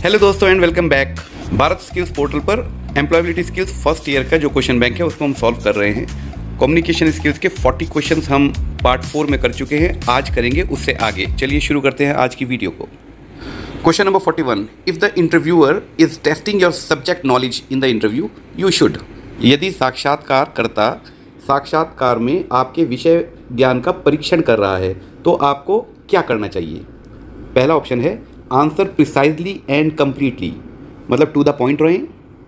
Hello दोस्तों and welcome back. Bharat skills portal पर employability skills first year का जो क्वेश्चन बैंक है उसको हम सॉल्व कर रहे हैं। कम्युनिकेशन स्किल्स के 40 क्वेश्चंस हम पार्ट 4 में कर चुके हैं, आज करेंगे उससे आगे। चलिए शुरू करते हैं आज की वीडियो को। Question number 41, if the interviewer is testing your subject knowledge in the interview you should. यदि साक्षात्कारकर्ता साक्षात्कार में आपके विषय ज्ञान का परीक्षण कर रहा है तो आपको क्या करना चाहिए। पहला ऑप्शन है आंसर प्रिसाइजली एंड कम्प्लीटली, मतलब टू द पॉइंट रहें,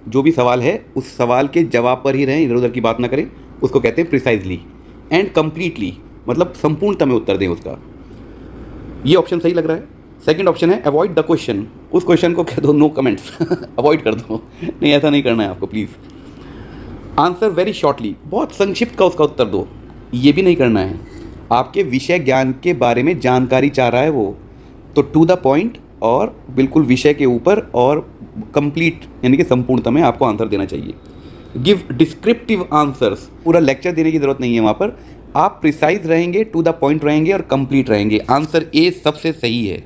जो भी सवाल है उस सवाल के जवाब पर ही रहें, इधर उधर की बात ना करें, उसको कहते हैं प्रिसाइजली। एंड कम्प्लीटली मतलब संपूर्णता में उत्तर दें उसका। ये ऑप्शन सही लग रहा है। सेकंड ऑप्शन है अवॉइड द क्वेश्चन, उस क्वेश्चन को कह दो नो कमेंट्स अवॉइड कर दो, नहीं ऐसा नहीं करना है आपको प्लीज़। आंसर वेरी शॉर्टली, बहुत संक्षिप्त का उसका उत्तर दो, ये भी नहीं करना है। आपके विषय ज्ञान के बारे में जानकारी चाह रहा है वो, तो टू द पॉइंट और बिल्कुल विषय के ऊपर और कंप्लीट यानी कि संपूर्णता में आपको आंसर देना चाहिए। गिव डिस्क्रिप्टिव आंसर्स, पूरा लेक्चर देने की ज़रूरत नहीं है वहाँ पर, आप प्रिसाइज रहेंगे, टू द पॉइंट रहेंगे और कंप्लीट रहेंगे। आंसर ए सबसे सही है।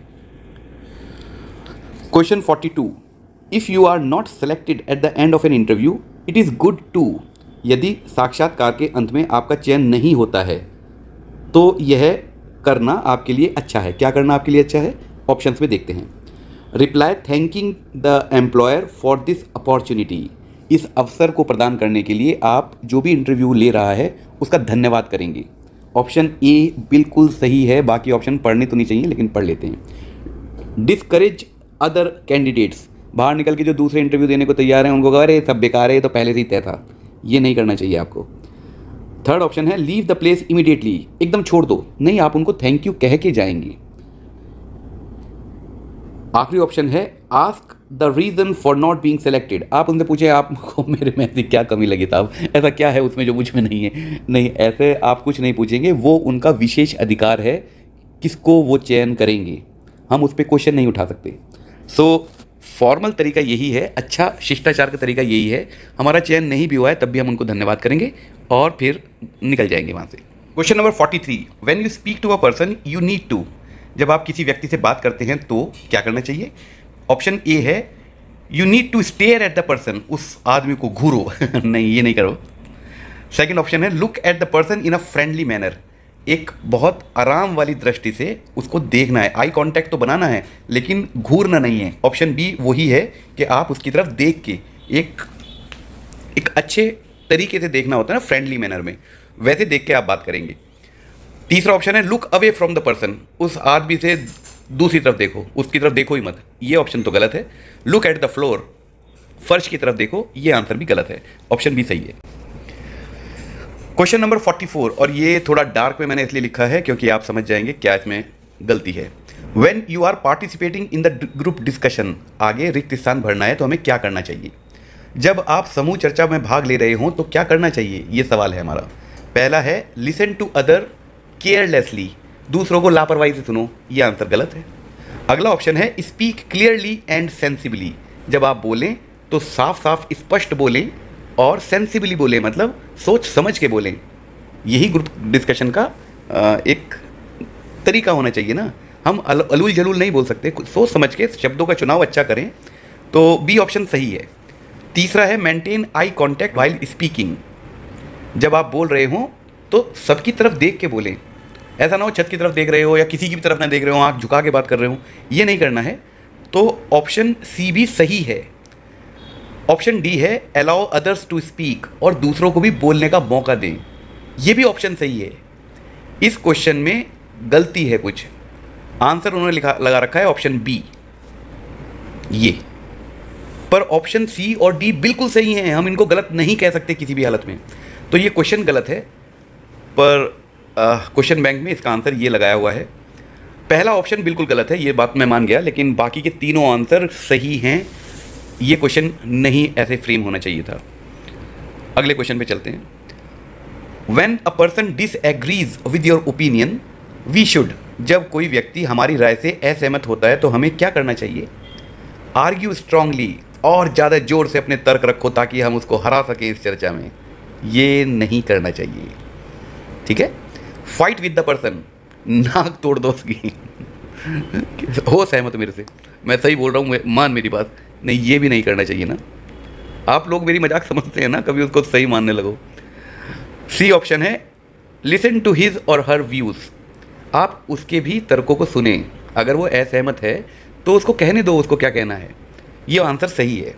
Question 42, if you are not selected at the end of an interview it is good to. यदि साक्षात्कार के अंत में आपका चयन नहीं होता है तो यह करना आपके लिए अच्छा है। क्या करना आपके लिए अच्छा है, ऑप्शंस में देखते हैं। Reply thanking the employer for this opportunity, इस अवसर को प्रदान करने के लिए आप जो भी इंटरव्यू ले रहा है उसका धन्यवाद करेंगे। ऑप्शन ए बिल्कुल सही है, बाकी ऑप्शन पढ़ने तो नहीं चाहिए लेकिन पढ़ लेते हैं। डिस्करेज अदर कैंडिडेट्स, बाहर निकल के जो दूसरे इंटरव्यू देने को तैयार हैं उनको कह अरे सब बेकार है, ये तो पहले से ही तय था, ये नहीं करना चाहिए आपको। थर्ड ऑप्शन है लीव द प्लेस इमीडिएटली, एकदम छोड़ दो, नहीं आप उनको थैंक यू कह के जाएंगे। आखिरी ऑप्शन है ask the reason for not being selected, आप उनसे पूछे आपको मेरे में ऐसी क्या कमी लगी साहब, ऐसा क्या है उसमें जो मुझ में नहीं है। नहीं, ऐसे आप कुछ नहीं पूछेंगे, वो उनका विशेष अधिकार है किसको वो चयन करेंगे, हम उस पर क्वेश्चन नहीं उठा सकते। सो फॉर्मल तरीका यही है, अच्छा शिष्टाचार का तरीका यही है। हमारा चयन नहीं भी हुआ है तब भी हम उनको धन्यवाद करेंगे और फिर निकल जाएंगे वहाँ से। Question number 43, when you speak to a person you need to, जब आप किसी व्यक्ति से बात करते हैं तो क्या करना चाहिए। ऑप्शन ए है you need to stare at the person, उस आदमी को घूरो नहीं ये नहीं करो। सेकंड ऑप्शन है look at the person in a friendly manner, एक बहुत आराम वाली दृष्टि से उसको देखना है, आई कांटेक्ट तो बनाना है लेकिन घूरना नहीं है। ऑप्शन बी वही है कि आप उसकी तरफ देख के एक अच्छे तरीके से देखना होता है ना, फ्रेंडली मैनर में, वैसे देख के आप बात करेंगे। तीसरा ऑप्शन है look away from the person, उस आदमी से दूसरी तरफ देखो, उसकी तरफ देखो ही मत, ये ऑप्शन तो गलत है। लुक एट द फ्लोर, फर्श की तरफ देखो, ये आंसर भी गलत है, ऑप्शन बी सही है। क्वेश्चन नंबर 44, और ये थोड़ा डार्क में मैंने इसलिए लिखा है क्योंकि आप समझ जाएंगे क्या इसमें गलती है। When you are participating in the group discussion, आगे रिक्त स्थान भरना है तो हमें क्या करना चाहिए। जब आप समूह चर्चा में भाग ले रहे हों तो क्या करना चाहिए, ये सवाल है हमारा। पहला है लिसन टू अदर केयरलेसली, दूसरों को लापरवाही से सुनो, ये आंसर गलत है। अगला ऑप्शन है स्पीक क्लियरली एंड सेंसिबली, जब आप बोलें तो साफ साफ स्पष्ट बोलें और सेंसिबली बोलें, मतलब सोच समझ के बोलें। यही ग्रुप डिस्कशन का एक तरीका होना चाहिए ना, हम अलूल जलूल नहीं बोल सकते, सोच समझ के शब्दों का चुनाव अच्छा करें। तो बी ऑप्शन सही है। तीसरा है maintain eye contact while speaking, जब आप बोल रहे हों तो सबकी तरफ देख के बोलें, ऐसा ना हो छत की तरफ देख रहे हो या किसी की भी तरफ ना देख रहे हो, आँख झुका के बात कर रहे हो, ये नहीं करना है। तो ऑप्शन सी भी सही है। ऑप्शन डी है अलाउ अदर्स टू स्पीक, और दूसरों को भी बोलने का मौका दें, ये भी ऑप्शन सही है। इस क्वेश्चन में गलती है कुछ, आंसर उन्होंने लगा रखा है ऑप्शन बी ये, पर ऑप्शन सी और डी बिल्कुल सही हैं, हम इनको गलत नहीं कह सकते किसी भी हालत में। तो ये क्वेश्चन गलत है, पर क्वेश्चन बैंक में इसका आंसर ये लगाया हुआ है। पहला ऑप्शन बिल्कुल गलत है, ये बात मैं मान गया, लेकिन बाकी के तीनों आंसर सही हैं। ये क्वेश्चन नहीं ऐसे फ्रेम होना चाहिए था। अगले क्वेश्चन पे चलते हैं। When a person disagrees with your opinion we should, जब कोई व्यक्ति हमारी राय से असहमत होता है तो हमें क्या करना चाहिए। आर्ग्यू स्ट्रांगली, और ज़्यादा जोर से अपने तर्क रखो ताकि हम उसको हरा सकें इस चर्चा में, ये नहीं करना चाहिए, ठीक है। फाइट विद द पर्सन, नाक तोड़ दो उसकी हो सहमत मेरे से, मैं सही बोल रहा हूँ, मान मेरी बात। नहीं, ये भी नहीं करना चाहिए ना। आप लोग मेरी मजाक समझते हैं ना, कभी उसको सही मानने लगो। सी ऑप्शन है लिसन टू हिज और हर व्यूज़। आप उसके भी तर्कों को सुने, अगर वो असहमत है तो उसको कहने दो उसको क्या कहना है। ये आंसर सही है।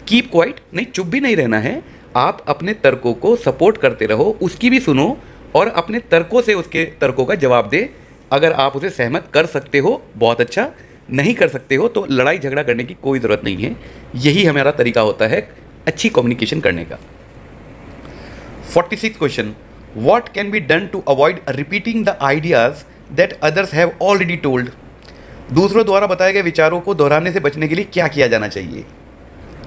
कीप क्वाइट, नहीं चुप भी नहीं रहना है, आप अपने तर्कों को सपोर्ट करते रहो, उसकी भी सुनो और अपने तर्कों से उसके तर्कों का जवाब दे। अगर आप उसे सहमत कर सकते हो बहुत अच्छा, नहीं कर सकते हो तो लड़ाई झगड़ा करने की कोई ज़रूरत नहीं है। यही हमारा तरीका होता है अच्छी कम्युनिकेशन करने का। 46 question, what can be done to avoid repeating the ideas that others have already told. दूसरों द्वारा बताए गए विचारों को दोहराने से बचने के लिए क्या किया जाना चाहिए।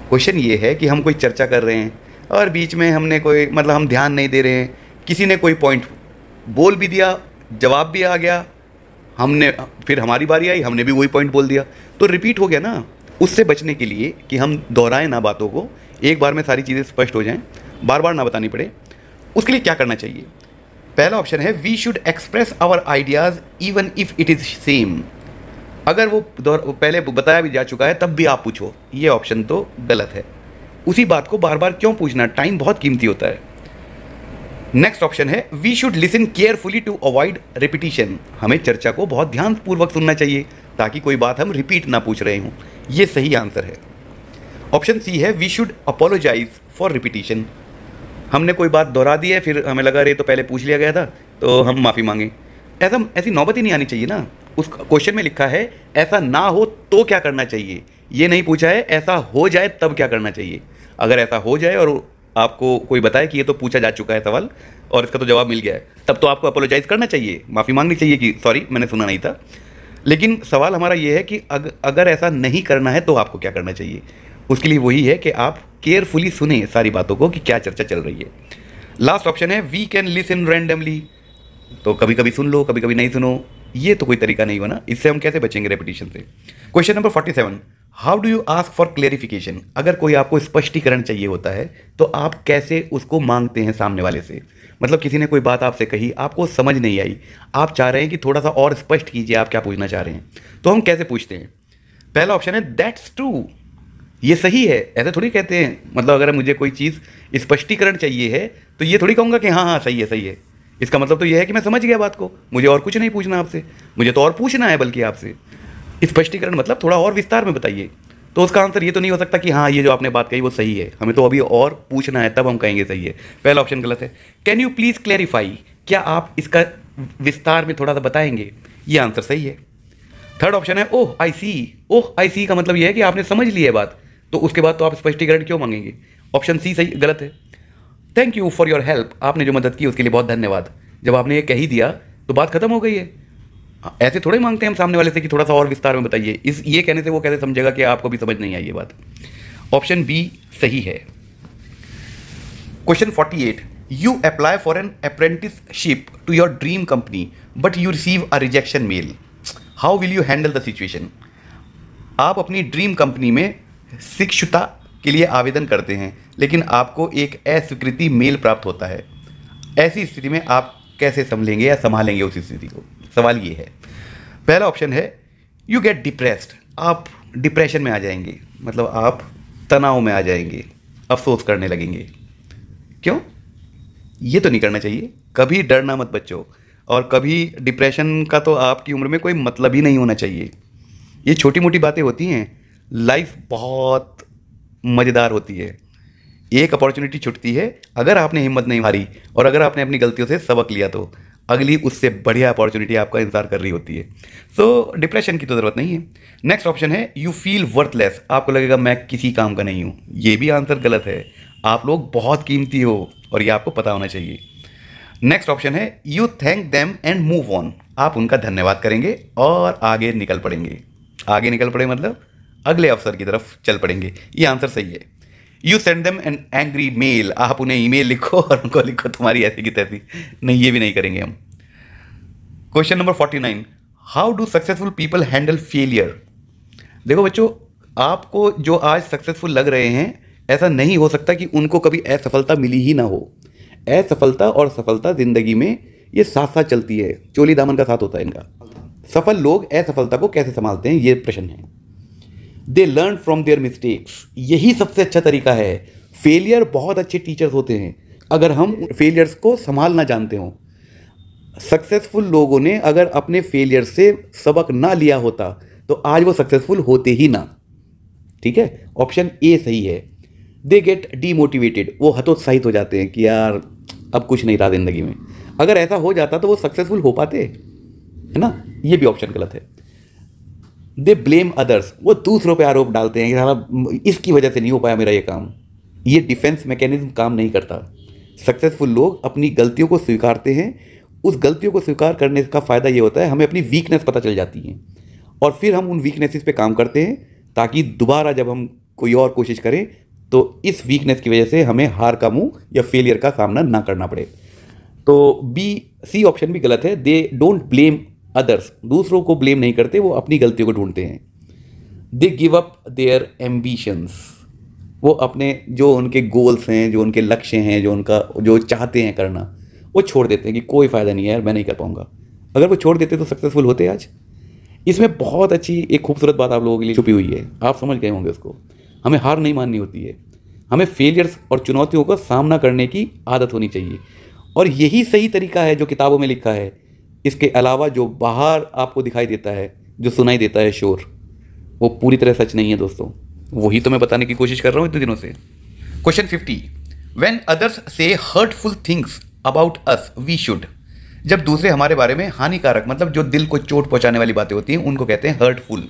क्वेश्चन ये है कि हम कोई चर्चा कर रहे हैं और बीच में हमने कोई हम ध्यान नहीं दे रहे हैं, किसी ने कोई पॉइंट बोल भी दिया, जवाब भी आ गया, हमने फिर हमारी बारी आई, हमने भी वही पॉइंट बोल दिया, तो रिपीट हो गया ना। उससे बचने के लिए कि हम दोहराएं ना बातों को, एक बार में सारी चीज़ें स्पष्ट हो जाएं, बार बार ना बतानी पड़े, उसके लिए क्या करना चाहिए। पहला ऑप्शन है we should express our ideas even if it is same. अगर वो पहले बताया भी जा चुका है तब भी आप पूछो, ये ऑप्शन तो गलत है। उसी बात को बार बार क्यों पूछना, टाइम बहुत कीमती होता है। नेक्स्ट ऑप्शन है we should listen carefully to avoid repetition. हमें चर्चा को बहुत ध्यानपूर्वक सुनना चाहिए ताकि कोई बात हम रिपीट ना पूछ रहे हों। ये सही आंसर है। ऑप्शन सी है we should apologise for repetition. हमने कोई बात दोहरा दी है, फिर हमें लगा अरे तो पहले पूछ लिया गया था तो हम माफ़ी मांगे। ऐसी नौबत ही नहीं आनी चाहिए ना। उस क्वेश्चन में लिखा है ऐसा ना हो तो क्या करना चाहिए, ये नहीं पूछा है ऐसा हो जाए तब क्या करना चाहिए। अगर ऐसा हो जाए और आपको कोई बताए कि ये तो पूछा जा चुका है सवाल और इसका तो जवाब मिल गया है, तब तो आपको अपोलोजाइज़ करना चाहिए, माफ़ी मांगनी चाहिए कि सॉरी मैंने सुना नहीं था। लेकिन सवाल हमारा ये है कि अगर ऐसा नहीं करना है तो आपको क्या करना चाहिए। उसके लिए वही है कि आप केयरफुली सुने सारी बातों को कि क्या चर्चा चल रही है। लास्ट ऑप्शन है वी कैन लिसन रैंडमली। तो कभी कभी सुन लो, कभी कभी नहीं सुनो, ये तो कोई तरीका नहीं बना। इससे हम कैसे बचेंगे रेपिटेशन से। Question number 47, how do you ask for clarification. अगर कोई आपको स्पष्टीकरण चाहिए होता है तो आप कैसे उसको मांगते हैं सामने वाले से। किसी ने कोई बात आपसे कही, आपको समझ नहीं आई, आप चाह रहे हैं कि थोड़ा सा और स्पष्ट कीजिए आप क्या पूछना चाह रहे हैं, तो हम कैसे पूछते हैं। पहला ऑप्शन है दैट्स ट्रू, ये सही है। ऐसे थोड़ी कहते हैं, अगर मुझे कोई चीज़ स्पष्टीकरण चाहिए है तो ये थोड़ी कहूँगा कि हाँ हाँ सही है सही है। इसका मतलब तो यह है कि मैं समझ गया बात को, मुझे और कुछ नहीं पूछना आपसे, मुझे तो और पूछना है बल्कि आपसे। स्पष्टीकरण थोड़ा और विस्तार में बताइए। तो उसका आंसर ये तो नहीं हो सकता कि हाँ ये जो आपने बात कही वो सही है, हमें तो अभी और पूछना है तब हम कहेंगे सही है। पहला ऑप्शन गलत है। कैन यू प्लीज़ क्लैरिफाई, क्या आप इसका विस्तार में थोड़ा सा बताएंगे, ये आंसर सही है। थर्ड ऑप्शन है ओह आई सी। ओह आई सी का मतलब यह है कि आपने समझ ली है बात, तो उसके बाद तो आप स्पष्टीकरण क्यों मांगेंगे। ऑप्शन सी सही गलत है। Thank you for your help, आपने जो मदद की उसके लिए बहुत धन्यवाद। जब आपने ये कह ही दिया तो बात खत्म हो गई है। ऐसे थोड़े मांगते हैं हम सामने वाले से कि थोड़ा सा और विस्तार में बताइए। ये कहने से वो कैसे समझेगा कि आपको भी समझ नहीं आई ये बात। ऑप्शन बी सही है। Question 48, you apply for an apprenticeship to your dream company but you receive a rejection mail, how will you handle the situation. आप अपनी ड्रीम कंपनी में शिक्षुता के लिए आवेदन करते हैं लेकिन आपको एक अस्वीकृति मेल प्राप्त होता है। ऐसी स्थिति में आप कैसे संभलेंगे या संभालेंगे उस स्थिति को, सवाल ये है। पहला ऑप्शन है यू गेट डिप्रेस्ड, आप डिप्रेशन में आ जाएंगे, आप तनाव में आ जाएंगे, अफसोस करने लगेंगे। क्यों, ये तो नहीं करना चाहिए। कभी डरना मत बच्चों, और कभी डिप्रेशन का तो आपकी उम्र में कोई मतलब ही नहीं होना चाहिए। ये छोटी मोटी बातें होती हैं, लाइफ बहुत मज़ेदार होती है। एक अपॉर्चुनिटी छुटती है, अगर आपने हिम्मत नहीं हारी और अगर आपने अपनी गलतियों से सबक लिया तो अगली उससे बढ़िया अपॉर्चुनिटी आपका इंतजार कर रही होती है। सो डिप्रेशन की तो ज़रूरत नहीं है। नेक्स्ट ऑप्शन है यू फील वर्थलेस, आपको लगेगा मैं किसी काम का नहीं हूँ। ये भी आंसर गलत है। आप लोग बहुत कीमती हो और ये आपको पता होना चाहिए। नेक्स्ट ऑप्शन है you thank them and move on, आप उनका धन्यवाद करेंगे और आगे निकल पड़ेंगे। आगे निकल पड़े अगले अवसर की तरफ चल पड़ेंगे। ये आंसर सही है। You send them an angry mail, आप उन्हें ईमेल लिखो और उनको लिखो तुम्हारी ऐसी की तैसी। नहीं, ये भी नहीं करेंगे हम। Question number 49, how do successful people handle failure. देखो बच्चों, आपको जो आज सक्सेसफुल लग रहे हैं ऐसा नहीं हो सकता कि उनको कभी असफलता मिली ही ना हो। असफलता और सफलता जिंदगी में ये साथ साथ चलती है, चोली दामन का साथ होता है इनका। सफल लोग असफलता को कैसे संभालते हैं, ये प्रश्न है। They learn from their mistakes. यही सबसे अच्छा तरीका है। फेलियर बहुत अच्छे टीचर्स होते हैं अगर हम फेलियर्स को संभालना जानते हों। सक्सेसफुल लोगों ने अगर अपने फेलियर से सबक ना लिया होता तो आज वो सक्सेसफुल होते ही ना। ठीक है, ऑप्शन ए सही है। दे गेट डीमोटिवेटेड, वो हतोत्साहित हो जाते हैं कि यार अब कुछ नहीं रहा जिंदगी में। अगर ऐसा हो जाता तो वो सक्सेसफुल हो पाते, है ना। ये भी ऑप्शन गलत है। दे ब्लेम अदर्स, वो दूसरों पे आरोप डालते हैं कि साला इसकी वजह से नहीं हो पाया मेरा ये काम। ये डिफेंस मैकेनिज्म काम नहीं करता। सक्सेसफुल लोग अपनी गलतियों को स्वीकारते हैं। उस गलतियों को स्वीकार करने का फ़ायदा ये होता है हमें अपनी वीकनेस पता चल जाती है और फिर हम उन वीकनेसेस पे काम करते हैं ताकि दोबारा जब हम कोई और कोशिश करें तो इस वीकनेस की वजह से हमें हार का मुंह या फेलियर का सामना ना करना पड़े। तो सी ऑप्शन भी गलत है। दे डोंट ब्लेम अदर्स, दूसरों को ब्लेम नहीं करते, वो अपनी गलतियों को ढूंढते हैं। They give up their ambitions, वो अपने जो उनके गोल्स हैं, जो उनके लक्ष्य हैं, जो चाहते हैं करना, वो छोड़ देते हैं कि कोई फ़ायदा नहीं है यार, मैं नहीं कर पाऊंगा। अगर वो छोड़ देते तो सक्सेसफुल होते आज। इसमें बहुत अच्छी एक खूबसूरत बात आप लोगों के लिए छुपी हुई है, आप समझ गए होंगे उसको। हमें हार नहीं माननी होती है, हमें फेलियर्स और चुनौतियों का सामना करने की आदत होनी चाहिए और यही सही तरीका है जो किताबों में लिखा है। इसके अलावा जो बाहर आपको दिखाई देता है, जो सुनाई देता है शोर, वो पूरी तरह सच नहीं है दोस्तों। वही तो मैं बताने की कोशिश कर रहा हूँ इतने दिनों से। Question 50, when others say hurtful things about us we should. जब दूसरे हमारे बारे में हानिकारक, मतलब जो दिल को चोट पहुंचाने वाली बातें होती हैं, उनको कहते हैं हर्टफुल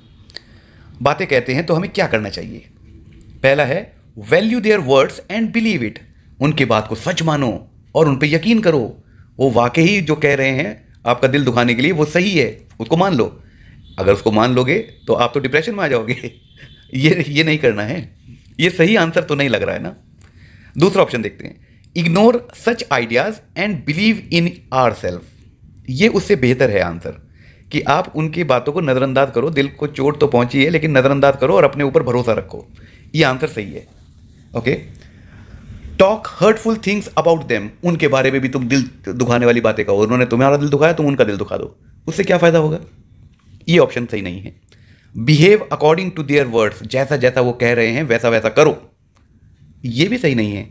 बातें कहते हैं, तो हमें क्या करना चाहिए। पहला है value their words and believe it, उनकी बात को सच मानो और उन पर यकीन करो। वो वाकई जो कह रहे हैं आपका दिल दुखाने के लिए वो सही है, उसको मान लो। अगर उसको मान लोगे तो आप तो डिप्रेशन में आ जाओगे। ये नहीं करना है। ये सही आंसर तो नहीं लग रहा है ना। दूसरा ऑप्शन देखते हैं, ignore such ideas and believe in our self. ये उससे बेहतर है आंसर कि आप उनकी बातों को नज़रअंदाज करो। दिल को चोट तो पहुंची है लेकिन नज़रअंदाज करो और अपने ऊपर भरोसा रखो। ये आंसर सही है। Okay, talk hurtful things about them, उनके बारे में भी तुम दिल दुखाने वाली बातें कहो। उन्होंने तुम्हारा दिल दुखाया, तुम उनका दिल दुखा दो, उससे क्या फ़ायदा होगा। ये ऑप्शन सही नहीं है। Behave according to their words, जैसा जैसा वो कह रहे हैं वैसा वैसा करो, ये भी सही नहीं है।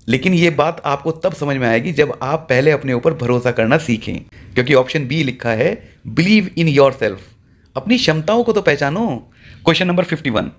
लेकिन ये बात आपको तब समझ में आएगी जब आप पहले अपने ऊपर भरोसा करना सीखें, क्योंकि ऑप्शन बी लिखा है बिलीव इन योर सेल्फ, अपनी क्षमताओं को तो पहचानो। Question number 51,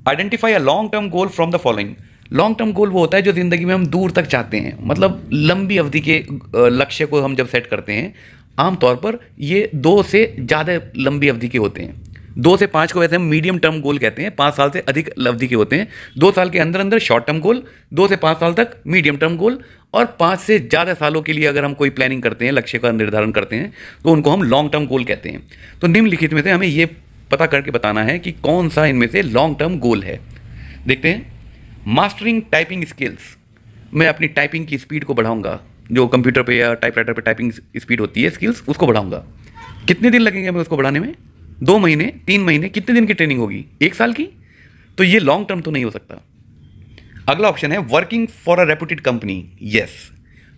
identify a long term goal from the following. Long term goal वो होता है जो ज़िंदगी में हम दूर तक चाहते हैं, मतलब लंबी अवधि के लक्ष्य को हम जब सेट करते हैं। आमतौर पर ये 2 से ज़्यादा लंबी अवधि के होते हैं। 2 से 5 को वैसे हम मीडियम टर्म गोल कहते हैं, 5 साल से अधिक अवधि के होते हैं। 2 साल के अंदर अंदर शॉर्ट टर्म गोल, 2 से 5 साल तक मीडियम टर्म गोल, और 5 से ज़्यादा सालों के लिए अगर हम कोई प्लानिंग करते हैं, लक्ष्य का निर्धारण करते हैं, तो उनको हम लॉन्ग टर्म गोल कहते हैं। तो निम्नलिखित में से हमें ये पता करके बताना है कि कौन सा इनमें से लॉन्ग टर्म गोल है। देखते हैं, मास्टरिंग टाइपिंग स्किल्स, मैं अपनी टाइपिंग की स्पीड को बढ़ाऊंगा। जो कंप्यूटर पे या टाइपराइटर पे टाइपिंग स्पीड होती है, स्किल्स, उसको बढ़ाऊंगा। कितने दिन लगेंगे हमें उसको बढ़ाने में? 2 महीने, 3 महीने, कितने दिन की ट्रेनिंग होगी? 1 साल की? तो ये लॉन्ग टर्म तो नहीं हो सकता। अगला ऑप्शन है working for a reputed company. Yes,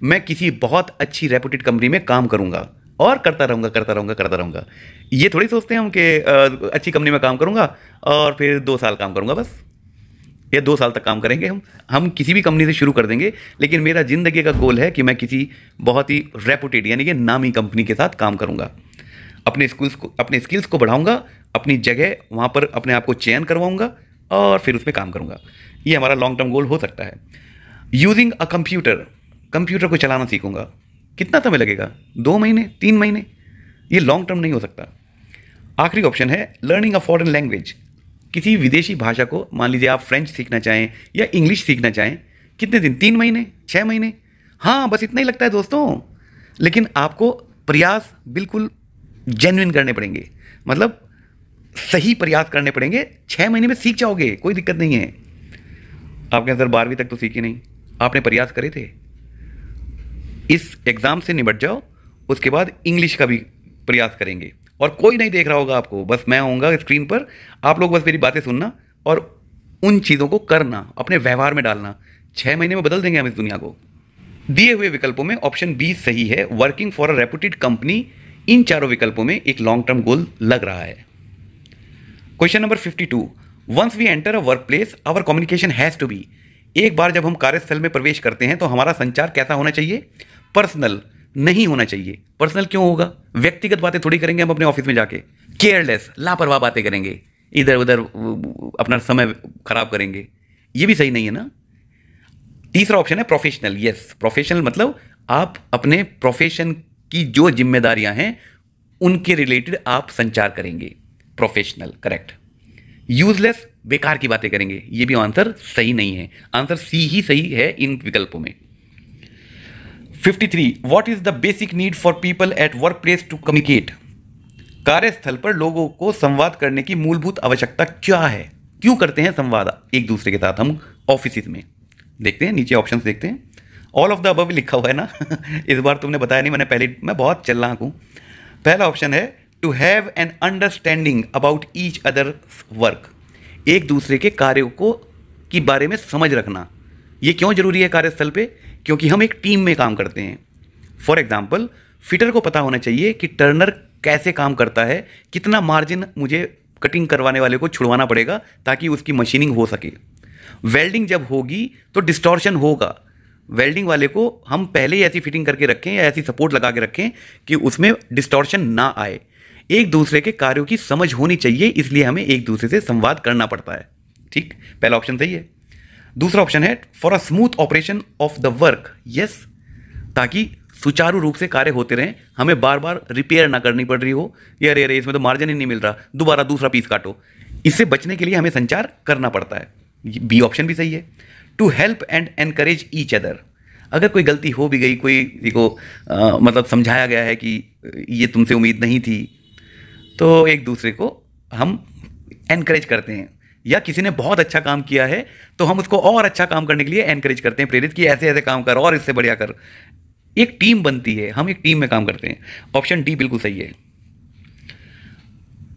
मैं किसी बहुत अच्छी रेपुटेड कंपनी में काम करूंगा और करता रहूंगा करता रहूंगा करता रहूंगा। ये थोड़ी सोचते हैं हम कि अच्छी कंपनी में काम करूंगा और फिर 2 साल काम करूंगा बस, या 2 साल तक काम करेंगे हम किसी भी कंपनी से शुरू कर देंगे। लेकिन मेरा जिंदगी का गोल है कि मैं किसी बहुत ही रेपुटेड यानी कि नामी कंपनी के साथ काम करूंगा। अपने स्किल्स को बढ़ाऊंगा, अपनी जगह वहाँ पर अपने आप को चयन करवाऊंगा और फिर उसमें काम करूंगा। ये हमारा लॉन्ग टर्म गोल हो सकता है। यूजिंग अ कंप्यूटर को चलाना सीखूंगा। कितना समय लगेगा? 2 महीने, 3 महीने? ये लॉन्ग टर्म नहीं हो सकता। आखिरी ऑप्शन है लर्निंग अ फॉरेन लैंग्वेज। किसी विदेशी भाषा को, मान लीजिए आप फ्रेंच सीखना चाहें या इंग्लिश सीखना चाहें, कितने दिन? 3 महीने, 6 महीने? हाँ, बस इतना ही लगता है दोस्तों। लेकिन आपको प्रयास बिल्कुल जेन्युइन करने पड़ेंगे, मतलब सही प्रयास करने पड़ेंगे। 6 महीने में सीख जाओगे, कोई दिक्कत नहीं है। आपके अंदर 12वीं तक तो सीखे नहीं, आपने प्रयास करे थे। इस एग्ज़ाम से निपट जाओ, उसके बाद इंग्लिश का भी प्रयास करेंगे और कोई नहीं देख रहा होगा आपको, बस मैं होऊंगा स्क्रीन पर। आप लोग बस मेरी बातें सुनना और उन चीज़ों को करना, अपने व्यवहार में डालना। 6 महीने में बदल देंगे हम इस दुनिया को। दिए हुए विकल्पों में ऑप्शन बी सही है, working for a reputed company. इन चारों विकल्पों में एक लॉन्ग टर्म गोल लग रहा है। Question number 52, once we enter a workplace our communication has to be, एक बार जब हम कार्यस्थल में प्रवेश करते हैं तो हमारा संचार कैसा होना चाहिए? पर्सनल नहीं होना चाहिए। पर्सनल क्यों होगा? व्यक्तिगत बातें थोड़ी करेंगे हम अपने ऑफिस में जाके। केयरलेस, लापरवाह बातें करेंगे, इधर उधर अपना समय खराब करेंगे, ये भी सही नहीं है ना। तीसरा ऑप्शन है प्रोफेशनल। यस, प्रोफेशनल मतलब आप अपने प्रोफेशन की जो जिम्मेदारियां हैं उनके रिलेटेड आप संचार करेंगे, प्रोफेशनल, करेक्ट। यूजलेस, बेकार की बातें करेंगे, ये भी आंसर सही नहीं है। आंसर सी ही सही है इन विकल्पों में। 53, what is the basic need for people at workplace to communicate, कार्यस्थल पर लोगों को संवाद करने की मूलभूत आवश्यकता क्या है? क्यों करते हैं संवाद एक दूसरे के साथ हम ऑफिस में? देखते हैं नीचे ऑप्शंस, देखते हैं। ऑल ऑफ द अबव लिखा हुआ है ना इस बार तुमने बताया नहीं, मैं बहुत चालाक हूं। पहला ऑप्शन है to have an understanding about each other work, एक दूसरे के कार्यों को की बारे में समझ रखना। ये क्यों जरूरी है कार्यस्थल पे? क्योंकि हम एक टीम में काम करते हैं। फॉर एग्जाम्पल, फिटर को पता होना चाहिए कि टर्नर कैसे काम करता है, कितना मार्जिन मुझे कटिंग करवाने वाले को छुड़वाना पड़ेगा ताकि उसकी मशीनिंग हो सके। वेल्डिंग जब होगी तो डिस्टॉर्शन होगा, वेल्डिंग वाले को हम पहले ही ऐसी फिटिंग करके रखें या ऐसी सपोर्ट लगा के रखें कि उसमें डिस्टॉर्शन ना आए। एक दूसरे के कार्यों की समझ होनी चाहिए, इसलिए हमें एक दूसरे से संवाद करना पड़ता है। ठीक, पहला ऑप्शन सही है। दूसरा ऑप्शन है for a smooth operation of the work. Yes, ताकि सुचारू रूप से कार्य होते रहें, हमें बार बार रिपेयर ना करनी पड़ रही हो, ये अरे अरे इसमें तो मार्जिन ही नहीं मिल रहा, दोबारा दूसरा पीस काटो। इससे बचने के लिए हमें संचार करना पड़ता है। बी ऑप्शन भी सही है। To help and encourage each other, अगर कोई गलती हो भी गई, कोई को मतलब समझाया गया है कि ये तुमसे उम्मीद नहीं थी, तो एक दूसरे को हम एनकरेज करते हैं। या किसी ने बहुत अच्छा काम किया है तो हम उसको और अच्छा काम करने के लिए एनकरेज करते हैं, प्रेरित कि ऐसे ऐसे काम कर और इससे बढ़िया कर। एक टीम बनती है, हम एक टीम में काम करते हैं। ऑप्शन डी बिल्कुल सही है।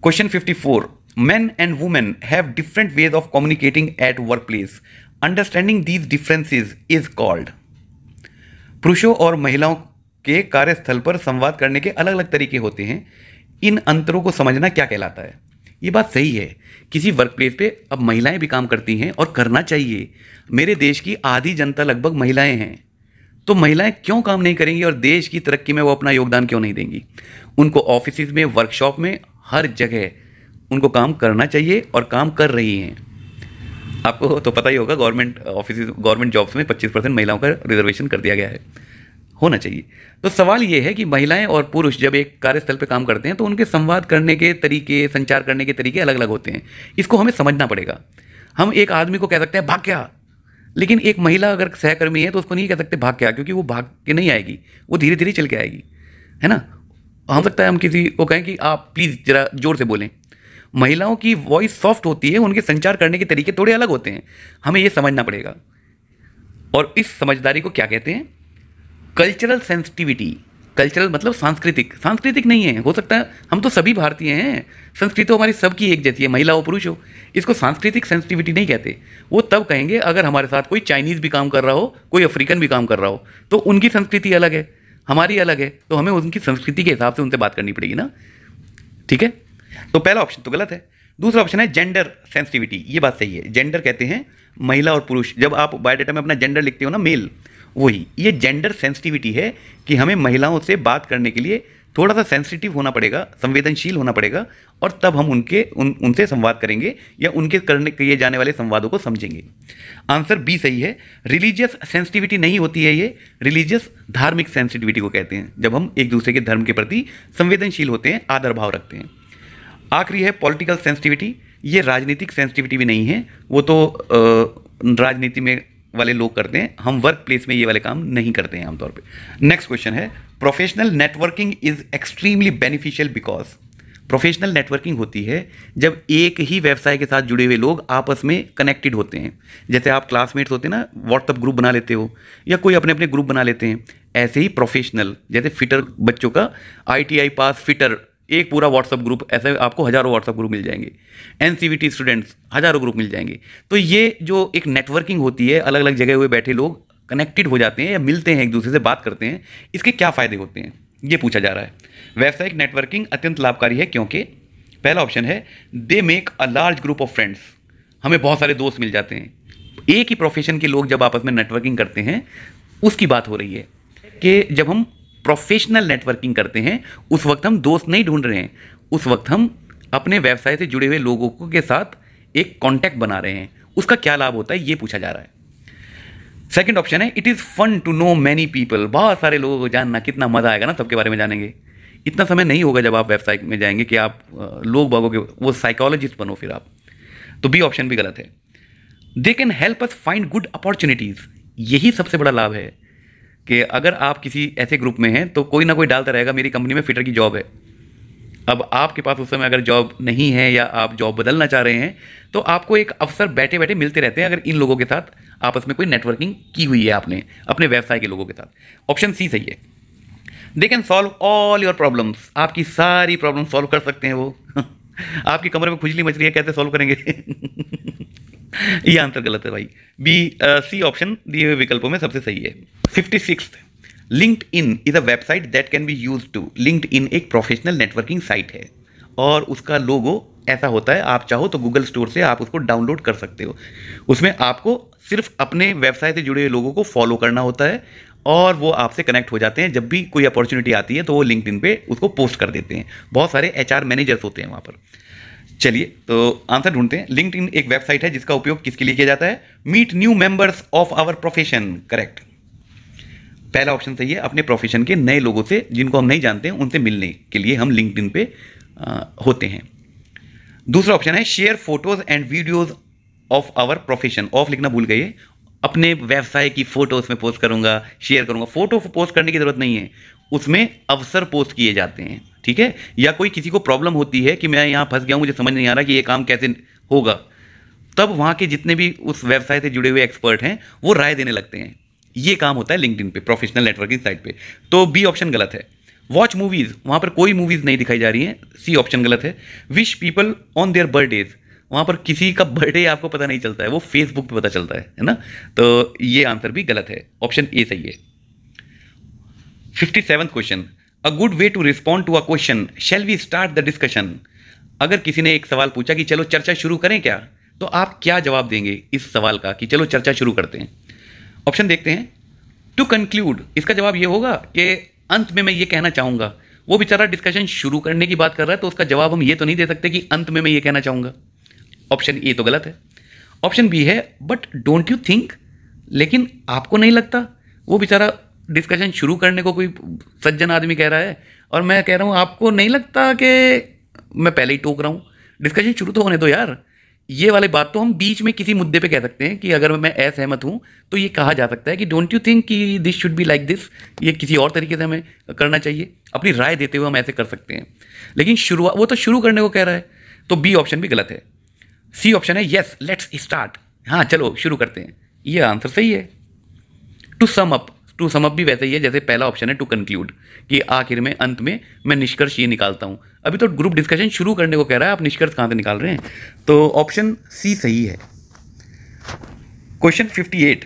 Question 54, men and women have different ways of communicating at workplace. Understanding these differences is called. पुरुषों और महिलाओं के कार्यस्थल पर संवाद करने के अलग अलग तरीके होते हैं, इन अंतरों को समझना क्या कहलाता है? ये बात सही है, किसी वर्क प्लेस पे अब महिलाएं भी काम करती हैं और करना चाहिए। मेरे देश की आधी जनता लगभग महिलाएं हैं, तो महिलाएं क्यों काम नहीं करेंगी और देश की तरक्की में वो अपना योगदान क्यों नहीं देंगी? उनको ऑफिस में, वर्कशॉप में, हर जगह उनको काम करना चाहिए और काम कर रही हैं। आपको तो पता ही होगा, गवर्नमेंट ऑफिस, गवर्नमेंट जॉब्स में 25% महिलाओं का रिजर्वेशन कर दिया गया है, होना चाहिए। तो सवाल ये है कि महिलाएं और पुरुष जब एक कार्यस्थल पे काम करते हैं तो उनके संवाद करने के तरीके, संचार करने के तरीके अलग अलग होते हैं। इसको हमें समझना पड़ेगा। हम एक आदमी को कह सकते हैं भाग क्या, लेकिन एक महिला अगर सहकर्मी है तो उसको नहीं कह सकते भाग क्या, क्योंकि वो भाग के नहीं आएगी, वो धीरे धीरे चल के आएगी, है ना। हो सकता है हम किसी को कहें कि आप प्लीज़ ज़रा जोर से बोलें। महिलाओं की वॉइस सॉफ्ट होती है, उनके संचार करने के तरीके थोड़े अलग होते हैं, हमें ये समझना पड़ेगा। और इस समझदारी को क्या कहते हैं? Cultural sensitivity. कल्चरल मतलब सांस्कृतिक, सांस्कृतिक नहीं है। हो सकता है हम तो सभी भारतीय हैं, संस्कृति तो हमारी सबकी एक जैसी है, महिला हो पुरुष हो। इसको सांस्कृतिक सेंसिटिविटी नहीं कहते। वो तब कहेंगे अगर हमारे साथ कोई चाइनीज़ भी काम कर रहा हो, कोई अफ्रीकन भी काम कर रहा हो, तो उनकी संस्कृति अलग है, हमारी अलग है, तो हमें उनकी संस्कृति के हिसाब से उनसे बात करनी पड़ेगी ना। ठीक है, तो पहला ऑप्शन तो गलत है। दूसरा ऑप्शन है जेंडर सेंसिटिविटी, ये बात सही है। जेंडर कहते हैं महिला और पुरुष, जब आप बायोडाटा में अपना जेंडर लिखते हो ना, मेल, वही ये जेंडर सेंसिटिविटी है कि हमें महिलाओं से बात करने के लिए थोड़ा सा सेंसिटिव होना पड़ेगा, संवेदनशील होना पड़ेगा, और तब हम उनसे संवाद करेंगे या उनके करने किए जाने वाले संवादों को समझेंगे। आंसर बी सही है। रिलीजियस सेंसिटिविटी नहीं होती है ये, रिलीजियस धार्मिक सेंसिटिविटी को कहते हैं, जब हम एक दूसरे के धर्म के प्रति संवेदनशील होते हैं, आदर भाव रखते हैं। आखिरी है पॉलिटिकल सेंसिटिविटी, ये राजनीतिक सेंसिटिविटी भी नहीं है, वो तो राजनीति में वाले लोग करते हैं, हम वर्क प्लेस में ये वाले काम नहीं करते हैं आमतौर पे। नेक्स्ट क्वेश्चन है professional networking is extremely beneficial because. Professional networking होती है जब एक ही व्यवसाय के साथ जुड़े हुए लोग आपस में कनेक्टेड होते हैं। जैसे आप क्लासमेट्स होते हैं ना, व्हाट्सअप ग्रुप बना लेते हो, या कोई अपने अपने ग्रुप बना लेते हैं, ऐसे ही प्रोफेशनल, जैसे फिटर बच्चों का ITI पास फिटर, एक पूरा व्हाट्सअप ग्रुप, ऐसे आपको हज़ारों व्हाट्सअप ग्रुप मिल जाएंगे। NCVT स्टूडेंट्स, हज़ारों ग्रुप मिल जाएंगे। तो ये जो एक नेटवर्किंग होती है, अलग अलग जगह हुए बैठे लोग कनेक्टेड हो जाते हैं या मिलते हैं, एक दूसरे से बात करते हैं, इसके क्या फ़ायदे होते हैं ये पूछा जा रहा है। व्यावसायिक नेटवर्किंग अत्यंत लाभकारी है क्योंकि पहला ऑप्शन है they make a large group of friends, हमें बहुत सारे दोस्त मिल जाते हैं। एक ही प्रोफेशन के लोग जब आपस में नेटवर्किंग करते हैं, उसकी बात हो रही है कि जब हम प्रोफेशनल नेटवर्किंग करते हैं उस वक्त हम दोस्त नहीं ढूंढ रहे हैं, उस वक्त हम अपने व्यवसाय से जुड़े हुए लोगों के साथ एक कॉन्टैक्ट बना रहे हैं। उसका क्या लाभ होता है ये पूछा जा रहा है। सेकंड ऑप्शन है it is fun to know many people. बहुत सारे लोगों को जानना, कितना मज़ा आएगा ना सबके बारे में जानेंगे। इतना समय नहीं होगा जब आप व्यवसाय में जाएंगे कि आप लोग बागों के वो साइकोलॉजिस्ट बनो फिर आप। तो बी ऑप्शन भी गलत है। They can help us find good opportunities. यही सबसे बड़ा लाभ है कि अगर आप किसी ऐसे ग्रुप में हैं तो कोई ना कोई डालता रहेगा मेरी कंपनी में फिटर की जॉब है। अब आपके पास उस समय अगर जॉब नहीं है या आप जॉब बदलना चाह रहे हैं तो आपको एक अवसर बैठे बैठे मिलते रहते हैं अगर इन लोगों के साथ आपस में कोई नेटवर्किंग की हुई है आपने अपने व्यवसाय के लोगों के साथ। ऑप्शन सी सही है। They can solve all your problems. आपकी सारी प्रॉब्लम सॉल्व कर सकते हैं वो। आपकी कमरे में खुजली मच रही है, कैसे सॉल्व करेंगे? ये आंसर गलत है भाई। सी ऑप्शन दिए हुए विकल्पों में सबसे सही है। 56th, LinkedIn is a website that can be use to. LinkedIn एक प्रोफेशनल नेटवर्किंग साइट है और उसका लोगो ऐसा होता है, आप चाहो तो गूगल स्टोर से आप उसको डाउनलोड कर सकते हो। उसमें आपको सिर्फ अपने व्यवसाय से जुड़े हुए लोगों को फॉलो करना होता है और वो आपसे कनेक्ट हो जाते हैं। जब भी कोई अपॉर्चुनिटी आती है तो वो लिंक्डइन पे उसको पोस्ट कर देते हैं। बहुत सारे एचआर मैनेजर्स होते हैं वहाँ पर। चलिए तो आंसर ढूंढते हैं। लिंक्डइन एक वेबसाइट है जिसका उपयोग किसके लिए किया जाता है? Meet new members of our profession. Correct, पहला ऑप्शन सही है। अपने प्रोफेशन के नए लोगों से जिनको हम नहीं जानते हैं उनसे मिलने के लिए हम लिंक्डइन पे होते हैं। दूसरा ऑप्शन है share photos and videos of our profession. Of लिखना भूल गए। अपने व्यवसाय की फोटो उसमें पोस्ट करूंगा, शेयर करूंगा। फोटो पोस्ट करने की जरूरत नहीं है, उसमें अवसर पोस्ट किए जाते हैं। ठीक है, या कोई किसी को प्रॉब्लम होती है कि मैं यहाँ फंस गया हूँ, मुझे समझ नहीं आ रहा कि ये काम कैसे होगा, तब वहाँ के जितने भी उस व्यवसाय से जुड़े हुए एक्सपर्ट हैं वो राय देने लगते हैं। ये काम होता है लिंक्डइन पे, प्रोफेशनल नेटवर्किंग साइट पे। तो बी ऑप्शन गलत है। वॉच मूवीज, वहाँ पर कोई मूवीज नहीं दिखाई जा रही हैं। सी ऑप्शन गलत है। Wish people on their birthdays, वहाँ पर किसी का बर्थडे आपको पता नहीं चलता है, वो फेसबुक पे पता चलता है ना। तो ये आंसर भी गलत है। ऑप्शन ए सही है। 57th question, a good way to respond to a question, shall we start the discussion. अगर किसी ने एक सवाल पूछा कि चलो चर्चा शुरू करें क्या, तो आप क्या जवाब देंगे इस सवाल का कि चलो चर्चा शुरू करते हैं? ऑप्शन देखते हैं। टू कंक्लूड, इसका जवाब ये होगा कि अंत में मैं ये कहना चाहूँगा। वो बेचारा डिस्कशन शुरू करने की बात कर रहा है तो उसका जवाब हम ये तो नहीं दे सकते कि अंत में मैं ये कहना चाहूँगा। ऑप्शन ए तो गलत है। ऑप्शन बी है बट डोंट यू थिंक, लेकिन आपको नहीं लगता? वो बेचारा डिस्कशन शुरू करने को कोई सज्जन आदमी कह रहा है और मैं कह रहा हूँ आपको नहीं लगता कि मैं पहले ही टोक रहा हूँ, डिस्कशन शुरू तो होने दो यार। ये वाली बात तो हम बीच में किसी मुद्दे पे कह सकते हैं कि अगर मैं असहमत हूँ तो ये कहा जा सकता है कि डोंट यू थिंक कि this should be like this, ये किसी और तरीके से हमें करना चाहिए। अपनी राय देते हुए हम ऐसे कर सकते हैं, लेकिन शुरुआत वो तो शुरू करने को कह रहा है। तो बी ऑप्शन भी गलत है। सी ऑप्शन है यस लेट्स स्टार्ट, हाँ चलो शुरू करते हैं। ये आंसर सही है। To sum up, to sum up भी वैसे ही है जैसे पहला ऑप्शन है टू कंक्लूड, कि आखिर में अंत में मैं निष्कर्ष ये निकालता हूँ। अभी तो ग्रुप डिस्कशन शुरू करने को कह रहा है, आप निष्कर्ष कहाँ से निकाल रहे हैं? तो ऑप्शन सी सही है। Question 58,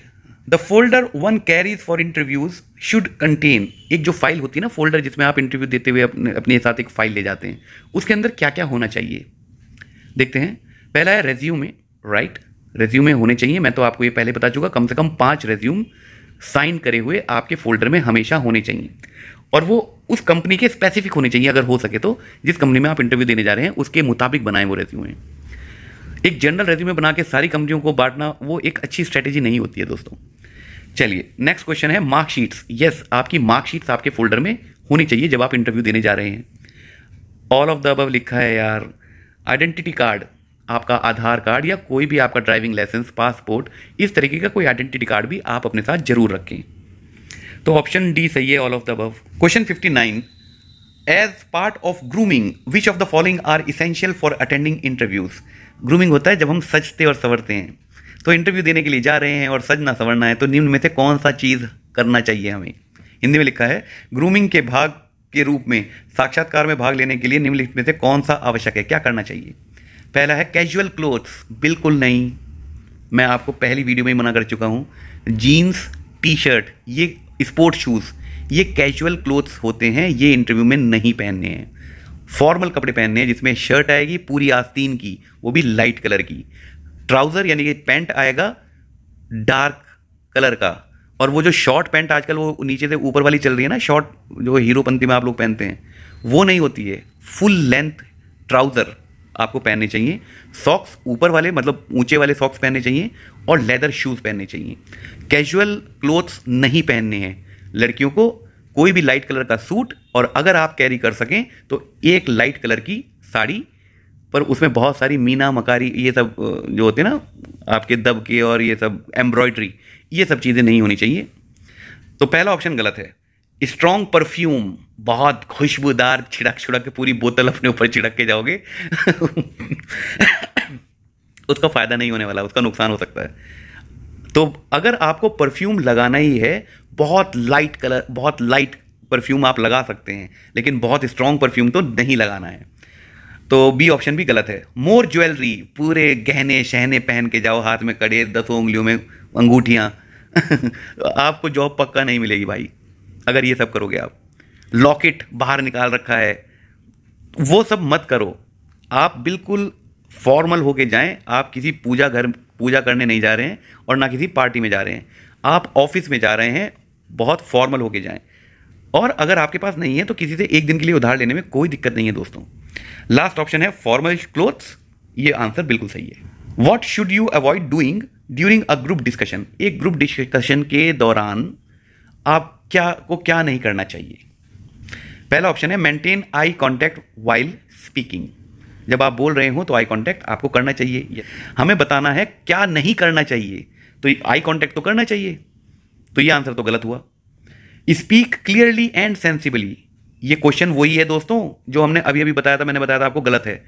the folder one carries for interviews should contain. एक जो फाइल होती है ना, फोल्डर जिसमें आप इंटरव्यू देते हुए अपने साथ एक फाइल ले जाते हैं, उसके अंदर क्या क्या होना चाहिए देखते हैं। पहला है रेज्यूमे, राइट, रेज्यूमे होने चाहिए। मैं तो आपको ये पहले बता चुका, कम से कम 5 रेज्यूम साइन करे हुए आपके फोल्डर में हमेशा होने चाहिए और वो उस कंपनी के स्पेसिफिक होने चाहिए अगर हो सके तो। जिस कंपनी में आप इंटरव्यू देने जा रहे हैं उसके मुताबिक बनाएं वो रेज्यूमे। एक जनरल रेज्यूमे बना के सारी कंपनियों को बांटना वो एक अच्छी स्ट्रेटेजी नहीं होती है दोस्तों। चलिए नेक्स्ट क्वेश्चन है मार्कशीट्स। यस, आपकी मार्कशीट्स आपके फोल्डर में होनी चाहिए जब आप इंटरव्यू देने जा रहे हैं। ऑल ऑफ द अबव लिखा है यार। आइडेंटिटी कार्ड, आपका आधार कार्ड या कोई भी आपका ड्राइविंग लाइसेंस, पासपोर्ट, इस तरीके का कोई आइडेंटिटी कार्ड भी आप अपने साथ जरूर रखें। तो ऑप्शन डी सही है, all of the above. Question 59, as part of grooming which of the following are essential for attending interviews. Grooming होता है जब हम सजते और संवरते हैं। तो इंटरव्यू देने के लिए जा रहे हैं और सजना संवरना है, तो निम्न में से कौन सा चीज़ करना चाहिए हमें? हिंदी में लिखा है ग्रूमिंग के भाग के रूप में साक्षात्कार में भाग लेने के लिए निम्नलिखित में से कौन सा आवश्यक है, क्या करना चाहिए? पहला है कैजुअल क्लोथ्स, बिल्कुल नहीं, मैं आपको पहली वीडियो में ही मना कर चुका हूँ। जीन्स, टी शर्ट, ये स्पोर्ट्स शूज़, ये कैजुअल क्लोथ्स होते हैं, ये इंटरव्यू में नहीं पहनने हैं। फॉर्मल कपड़े पहनने हैं जिसमें शर्ट आएगी पूरी आस्तीन की, वो भी लाइट कलर की, ट्राउजर यानी कि पैंट आएगा डार्क कलर का, और वो जो शॉर्ट पैंट आजकल वो नीचे से ऊपर वाली चल रही है ना, शॉर्ट जो हीरोपंती में आप लोग पहनते हैं, वो नहीं होती है। फुल लेंथ ट्राउज़र आपको पहनने चाहिए, सॉक्स ऊपर वाले मतलब ऊंचे वाले सॉक्स पहनने चाहिए, और लेदर शूज़ पहनने चाहिए। कैजुअल क्लोथ्स नहीं पहनने हैं लड़कियों को, कोई भी लाइट कलर का सूट, और अगर आप कैरी कर सकें तो एक लाइट कलर की साड़ी, पर उसमें बहुत सारी मीना मकारी ये सब जो होते हैं ना आपके दब के, और ये सब एम्ब्रॉयडरी, ये सब चीज़ें नहीं होनी चाहिए। तो पहला ऑप्शन गलत है। स्ट्रॉन्ग परफ्यूम, बहुत खुशबूदार, छिड़क छिड़क के पूरी बोतल अपने ऊपर छिड़क के जाओगे उसका फ़ायदा नहीं होने वाला, उसका नुकसान हो सकता है। तो अगर आपको परफ्यूम लगाना ही है, बहुत लाइट कलर, बहुत लाइट परफ्यूम आप लगा सकते हैं, लेकिन बहुत स्ट्रॉन्ग परफ्यूम तो नहीं लगाना है। तो बी ऑप्शन भी गलत है। मोर ज्वेलरी, पूरे गहने शहने पहन के जाओ, हाथ में कड़े, 10 उंगलियों में अंगूठियाँ आपको जॉब पक्का नहीं मिलेगी भाई अगर ये सब करोगे आप। लॉकेट बाहर निकाल रखा है, वो सब मत करो। आप बिल्कुल फॉर्मल होके जाएं। आप किसी पूजा करने नहीं जा रहे हैं, और ना किसी पार्टी में जा रहे हैं, आप ऑफिस में जा रहे हैं, बहुत फॉर्मल होके जाएं। और अगर आपके पास नहीं है तो किसी से एक दिन के लिए उधार लेने में कोई दिक्कत नहीं है दोस्तों। लास्ट ऑप्शन है फॉर्मल क्लोथ्स, ये आंसर बिल्कुल सही है। What should you avoid doing during a group discussion, एक ग्रुप डिस्कशन के दौरान आप क्या नहीं करना चाहिए। पहला ऑप्शन है maintain eye contact while speaking, जब आप बोल रहे हो तो आई कॉन्टैक्ट आपको करना चाहिए। हमें बताना है क्या नहीं करना चाहिए, तो आई कॉन्टैक्ट तो करना चाहिए, तो ये आंसर तो गलत हुआ। स्पीक क्लियरली एंड सेंसिबली, ये क्वेश्चन वही है दोस्तों जो हमने अभी अभी बताया था, मैंने बताया था आपको गलत है।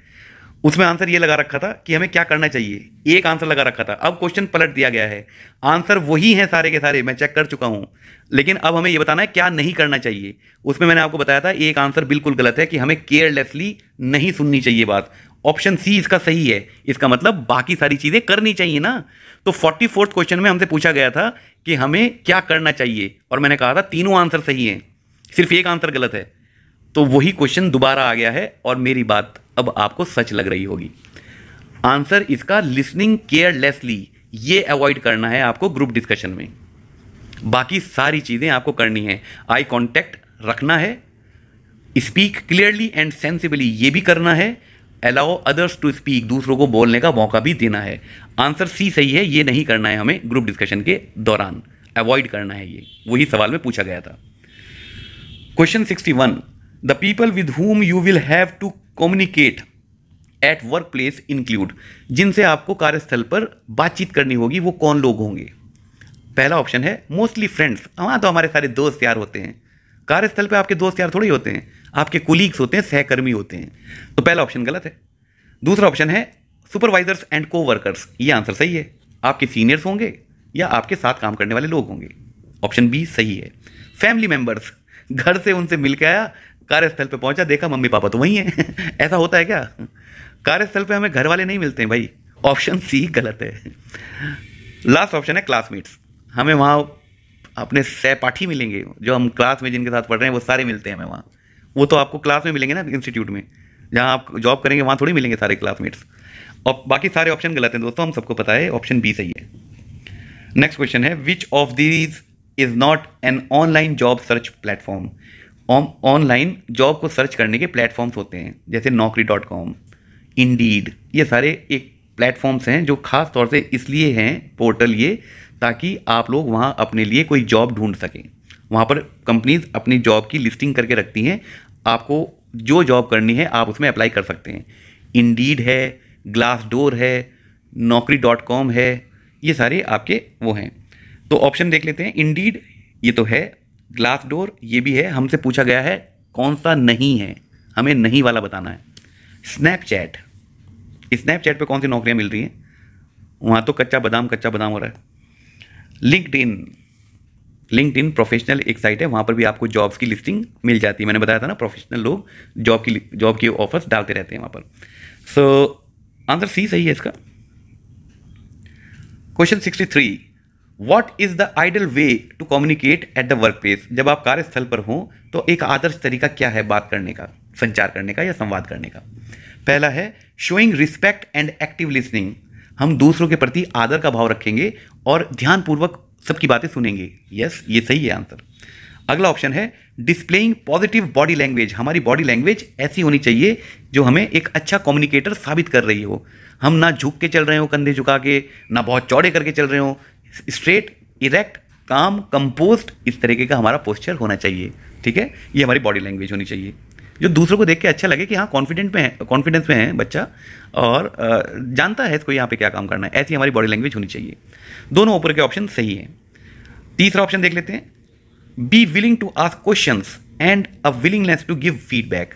उसमें आंसर ये लगा रखा था कि हमें क्या करना चाहिए, एक आंसर लगा रखा था, अब क्वेश्चन पलट दिया गया है, आंसर वही है सारे के सारे, मैं चेक कर चुका हूं, लेकिन अब हमें ये बताना है क्या नहीं करना चाहिए। उसमें मैंने आपको बताया था एक आंसर बिल्कुल गलत है कि हमें केयरलेसली नहीं सुननी चाहिए बात। ऑप्शन सी इसका सही है, इसका मतलब बाकी सारी चीजें करनी चाहिए ना। तो 44th क्वेश्चन में हमसे पूछा गया था कि हमें क्या करना चाहिए, और मैंने कहा था तीनों आंसर सही हैं, सिर्फ एक आंसर गलत है। तो वही क्वेश्चन दोबारा आ गया है, और मेरी बात अब आपको सच लग रही होगी। आंसर इसका लिसनिंग केयरलेसली, ये अवॉइड करना है आपको ग्रुप डिस्कशन में। बाकी सारी चीजें आपको करनी है, आई कांटेक्ट रखना है, स्पीक क्लियरली एंड सेंसिबली ये भी करना है, अलाउ अदर्स टू स्पीक, दूसरों को बोलने का मौका भी देना है। आंसर सी सही है, ये नहीं करना है हमें ग्रुप डिस्कशन के दौरान, अवॉइड करना है, ये वही सवाल में पूछा गया था। Question 61, the people with whom you will have to communicate at workplace include, जिनसे आपको कार्यस्थल पर बातचीत करनी होगी वो कौन लोग होंगे। पहला ऑप्शन है मोस्टली फ्रेंड्स, वहाँ तो हमारे सारे दोस्त यार होते हैं, कार्यस्थल पे आपके दोस्त यार थोड़े होते हैं, आपके कुलीग्स होते हैं, सहकर्मी होते हैं, तो पहला ऑप्शन गलत है। दूसरा ऑप्शन है सुपरवाइजर्स एंड को वर्कर्स, ये आंसर सही है, आपके सीनियर्स होंगे या आपके साथ काम करने वाले लोग होंगे, ऑप्शन बी सही है। फैमिली मेंबर्स, घर से उनसे मिल के आया, कार्यस्थल पे पहुंचा, देखा मम्मी पापा तो वही हैं ऐसा होता है क्या, कार्यस्थल पे हमें घर वाले नहीं मिलते हैं भाई, ऑप्शन सी गलत है। लास्ट ऑप्शन है क्लासमेट्स, हमें वहाँ अपने सहपाठी मिलेंगे, जो हम क्लास में जिनके साथ पढ़ रहे हैं वो सारे मिलते हैं हमें वहाँ, वो तो आपको क्लास में मिलेंगे ना इंस्टीट्यूट में, जहाँ आप जॉब करेंगे वहाँ थोड़ी मिलेंगे सारे क्लासमेट्स। और बाकी सारे ऑप्शन गलत हैं दोस्तों, हम सबको पता है, ऑप्शन बी सही है। नेक्स्ट क्वेश्चन है which of these is not an online job search platform. Online job को सर्च करने के प्लेटफॉर्म्स होते हैं जैसे naukri.com, इंडीड, ये सारे एक प्लेटफॉर्म्स हैं जो खास तौर से इसलिए हैं पोर्टल ये, ताकि आप लोग वहाँ अपने लिए कोई जॉब ढूंढ सकें। वहाँ पर कंपनीज अपनी जॉब की लिस्टिंग करके रखती हैं, आपको जो जॉब करनी है आप उसमें अप्लाई कर सकते हैं। इंडीड है, ग्लासडोर है, naukri.com है, ये सारे आपके वो हैं। तो ऑप्शन देख लेते हैं, इंडीड ये तो है, ग्लासडोर ये भी है, हमसे पूछा गया है कौन सा नहीं है, हमें नहीं वाला बताना है। स्नैपचैट, स्नैपचैट पे कौन सी नौकरियां मिल रही हैं, वहाँ तो कच्चा बादाम हो रहा है। लिंक्डइन प्रोफेशनल एक साइट है, वहाँ पर भी आपको जॉब्स की लिस्टिंग मिल जाती है, मैंने बताया था ना प्रोफेशनल लोग जॉब की ऑफर्स डालते रहते हैं वहाँ पर। सो आंसर सी सही है इसका। Question 63, what is the ideal way to communicate at the workplace, जब आप कार्यस्थल पर हों तो एक आदर्श तरीका क्या है बात करने का, संचार करने का या संवाद करने का। पहला है showing respect and active listening, हम दूसरों के प्रति आदर का भाव रखेंगे और ध्यानपूर्वक सबकी बातें सुनेंगे। यस, ये सही है आंसर। अगला ऑप्शन है डिस्प्लेइंग पॉजिटिव बॉडी लैंग्वेज। हमारी बॉडी लैंग्वेज ऐसी होनी चाहिए जो हमें एक अच्छा कम्युनिकेटर साबित कर रही हो। हम ना झुक के चल रहे हो कंधे झुका के, ना बहुत चौड़े करके चल रहे हो, स्ट्रेट, इरेक्ट, काम, कंपोज्ड, इस तरीके का हमारा पोस्चर होना चाहिए। ठीक है, ये हमारी बॉडी लैंग्वेज होनी चाहिए जो दूसरों को देख के अच्छा लगे कि हाँ कॉन्फिडेंस में है बच्चा और जानता है इसको यहाँ पे क्या काम करना है। ऐसी हमारी बॉडी लैंग्वेज होनी चाहिए। दोनों ऊपर के ऑप्शन सही हैं। तीसरा ऑप्शन देख लेते हैं, be willing to ask questions and a willingness to give feedback.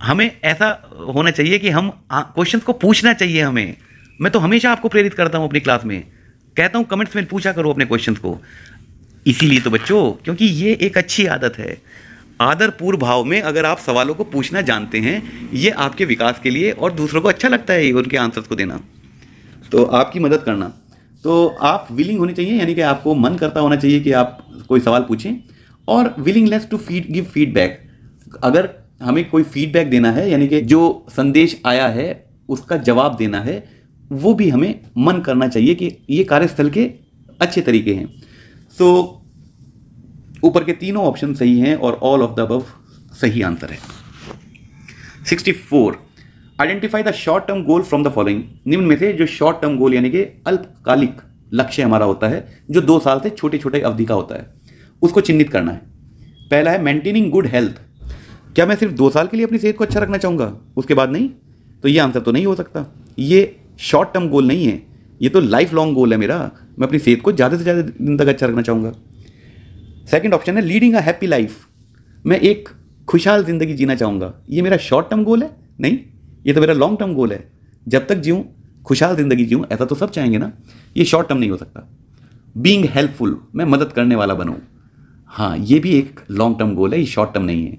हमें ऐसा होना चाहिए कि हम क्वेश्चंस को पूछना चाहिए हमें। मैं तो हमेशा आपको प्रेरित करता हूँ अपनी क्लास में, कहता हूँ कमेंट्स में पूछा करो अपने क्वेश्चंस को। इसीलिए तो बच्चों, क्योंकि ये एक अच्छी आदत है। आदरपूर्ण भाव में अगर आप सवालों को पूछना जानते हैं, ये आपके विकास के लिए और दूसरों को अच्छा लगता है उनके आंसर्स को देना, तो आपकी मदद करना। तो आप विलिंग होनी चाहिए, यानी कि आपको मन करता होना चाहिए कि आप कोई सवाल पूछें, और विलिंगनेस टू गिव फीडबैक। अगर हमें कोई फीडबैक देना है, यानी कि जो संदेश आया है उसका जवाब देना है, वो भी हमें मन करना चाहिए कि ये कार्यस्थल के अच्छे तरीके हैं। सो ऊपर के तीनों ऑप्शन सही हैं और ऑल ऑफ द अबव सही आंसर है। 64, identify the short term goal from the following. निम्न में से जो शॉर्ट टर्म गोल यानी कि अल्पकालिक लक्ष्य हमारा होता है, जो 2 साल से छोटे छोटे अवधि का होता है, उसको चिन्हित करना है। पहला है मेंटेनिंग गुड हेल्थ। क्या मैं सिर्फ 2 साल के लिए अपनी सेहत को अच्छा रखना चाहूँगा, उसके बाद नहीं? तो ये आंसर तो नहीं हो सकता। ये शॉर्ट टर्म गोल नहीं है, ये तो लाइफ लॉन्ग गोल है मेरा। मैं अपनी सेहत को ज़्यादा से ज़्यादा दिन तक अच्छा रखना चाहूँगा। सेकंड ऑप्शन है लीडिंग अ हैप्पी लाइफ। मैं एक खुशहाल ज़िंदगी जीना चाहूँगा। ये मेरा शॉर्ट टर्म गोल है? नहीं, ये तो मेरा लॉन्ग टर्म गोल है। जब तक जीऊँ खुशहाल ज़िंदगी जीऊँ, ऐसा तो सब चाहेंगे ना। ये शॉर्ट टर्म नहीं हो सकता। बीइंग हेल्पफुल, मैं मदद करने वाला बनूँ, हाँ ये भी एक लॉन्ग टर्म गोल है, ये शॉर्ट टर्म नहीं है।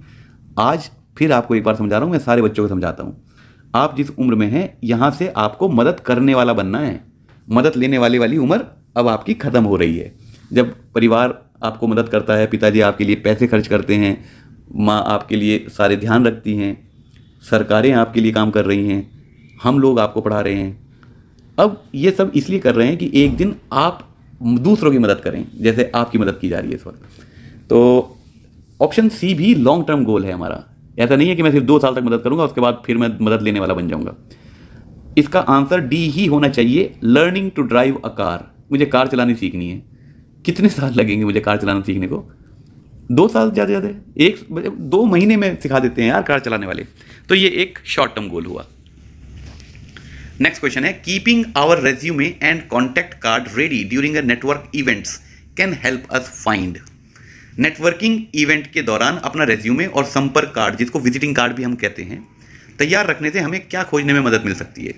आज फिर आपको एक बार समझा रहा हूँ, मैं सारे बच्चों को समझाता हूँ। आप जिस उम्र में हैं, यहाँ से आपको मदद करने वाला बनना है। मदद लेने वाली उम्र अब आपकी ख़त्म हो रही है। जब परिवार आपको मदद करता है, पिताजी आपके लिए पैसे खर्च करते हैं, माँ आपके लिए सारे ध्यान रखती हैं, सरकारें आपके लिए काम कर रही हैं, हम लोग आपको पढ़ा रहे हैं। अब ये सब इसलिए कर रहे हैं कि एक दिन आप दूसरों की मदद करें, जैसे आपकी मदद की जा रही है इस वक्त। तो ऑप्शन सी भी लॉन्ग टर्म गोल है हमारा। ऐसा नहीं है कि मैं सिर्फ 2 साल तक मदद करूंगा, उसके बाद फिर मैं मदद लेने वाला बन जाऊंगा। इसका आंसर डी ही होना चाहिए, learning to drive a car. मुझे कार चलानी सीखनी है। कितने साल लगेंगे मुझे कार चलाना सीखने को? 2 साल ज़्यादा 2 महीने में सिखा देते हैं यार कार चलाने वाले। तो ये एक शॉर्ट टर्म गोल हुआ। नेक्स्ट क्वेश्चन है, keeping our resume and contact card ready during a network events can help us find. Networking event के दौरान अपना रेज्यूमे और संपर्क कार्ड, जिसको विजिटिंग कार्ड भी हम कहते हैं, तैयार रखने से हमें क्या खोजने में मदद मिल सकती है?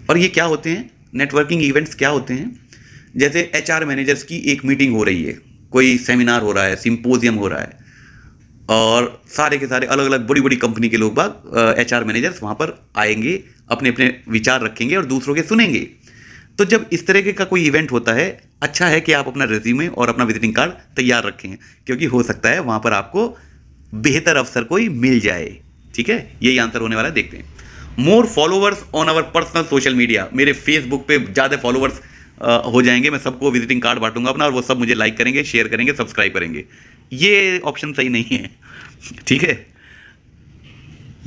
और ये क्या होते हैं नेटवर्किंग इवेंट्स? क्या होते हैं? जैसे HR मैनेजर्स की एक मीटिंग हो रही है, कोई सेमिनार हो रहा है, सिंपोजियम हो रहा है, और सारे के सारे अलग अलग बड़ी बड़ी कंपनी के लोग बाग HR मैनेजर्स वहाँ पर आएंगे, अपने अपने विचार रखेंगे और दूसरों के सुनेंगे। तो जब इस तरीके का कोई इवेंट होता है, अच्छा है कि आप अपना रेज्यूमे और अपना विजिटिंग कार्ड तैयार रखें, क्योंकि हो सकता है वहाँ पर आपको बेहतर अवसर कोई मिल जाए। ठीक है, यही आंसर होने वाला है। देखते हैं। More followers on our personal social media. मेरे फेसबुक पे ज़्यादा फॉलोअर्स हो जाएंगे, मैं सबको विजिटिंग कार्ड बांटूंगा अपना, और वो सब मुझे लाइक करेंगे, शेयर करेंगे, सब्सक्राइब करेंगे। ये ऑप्शन सही नहीं है। ठीक है।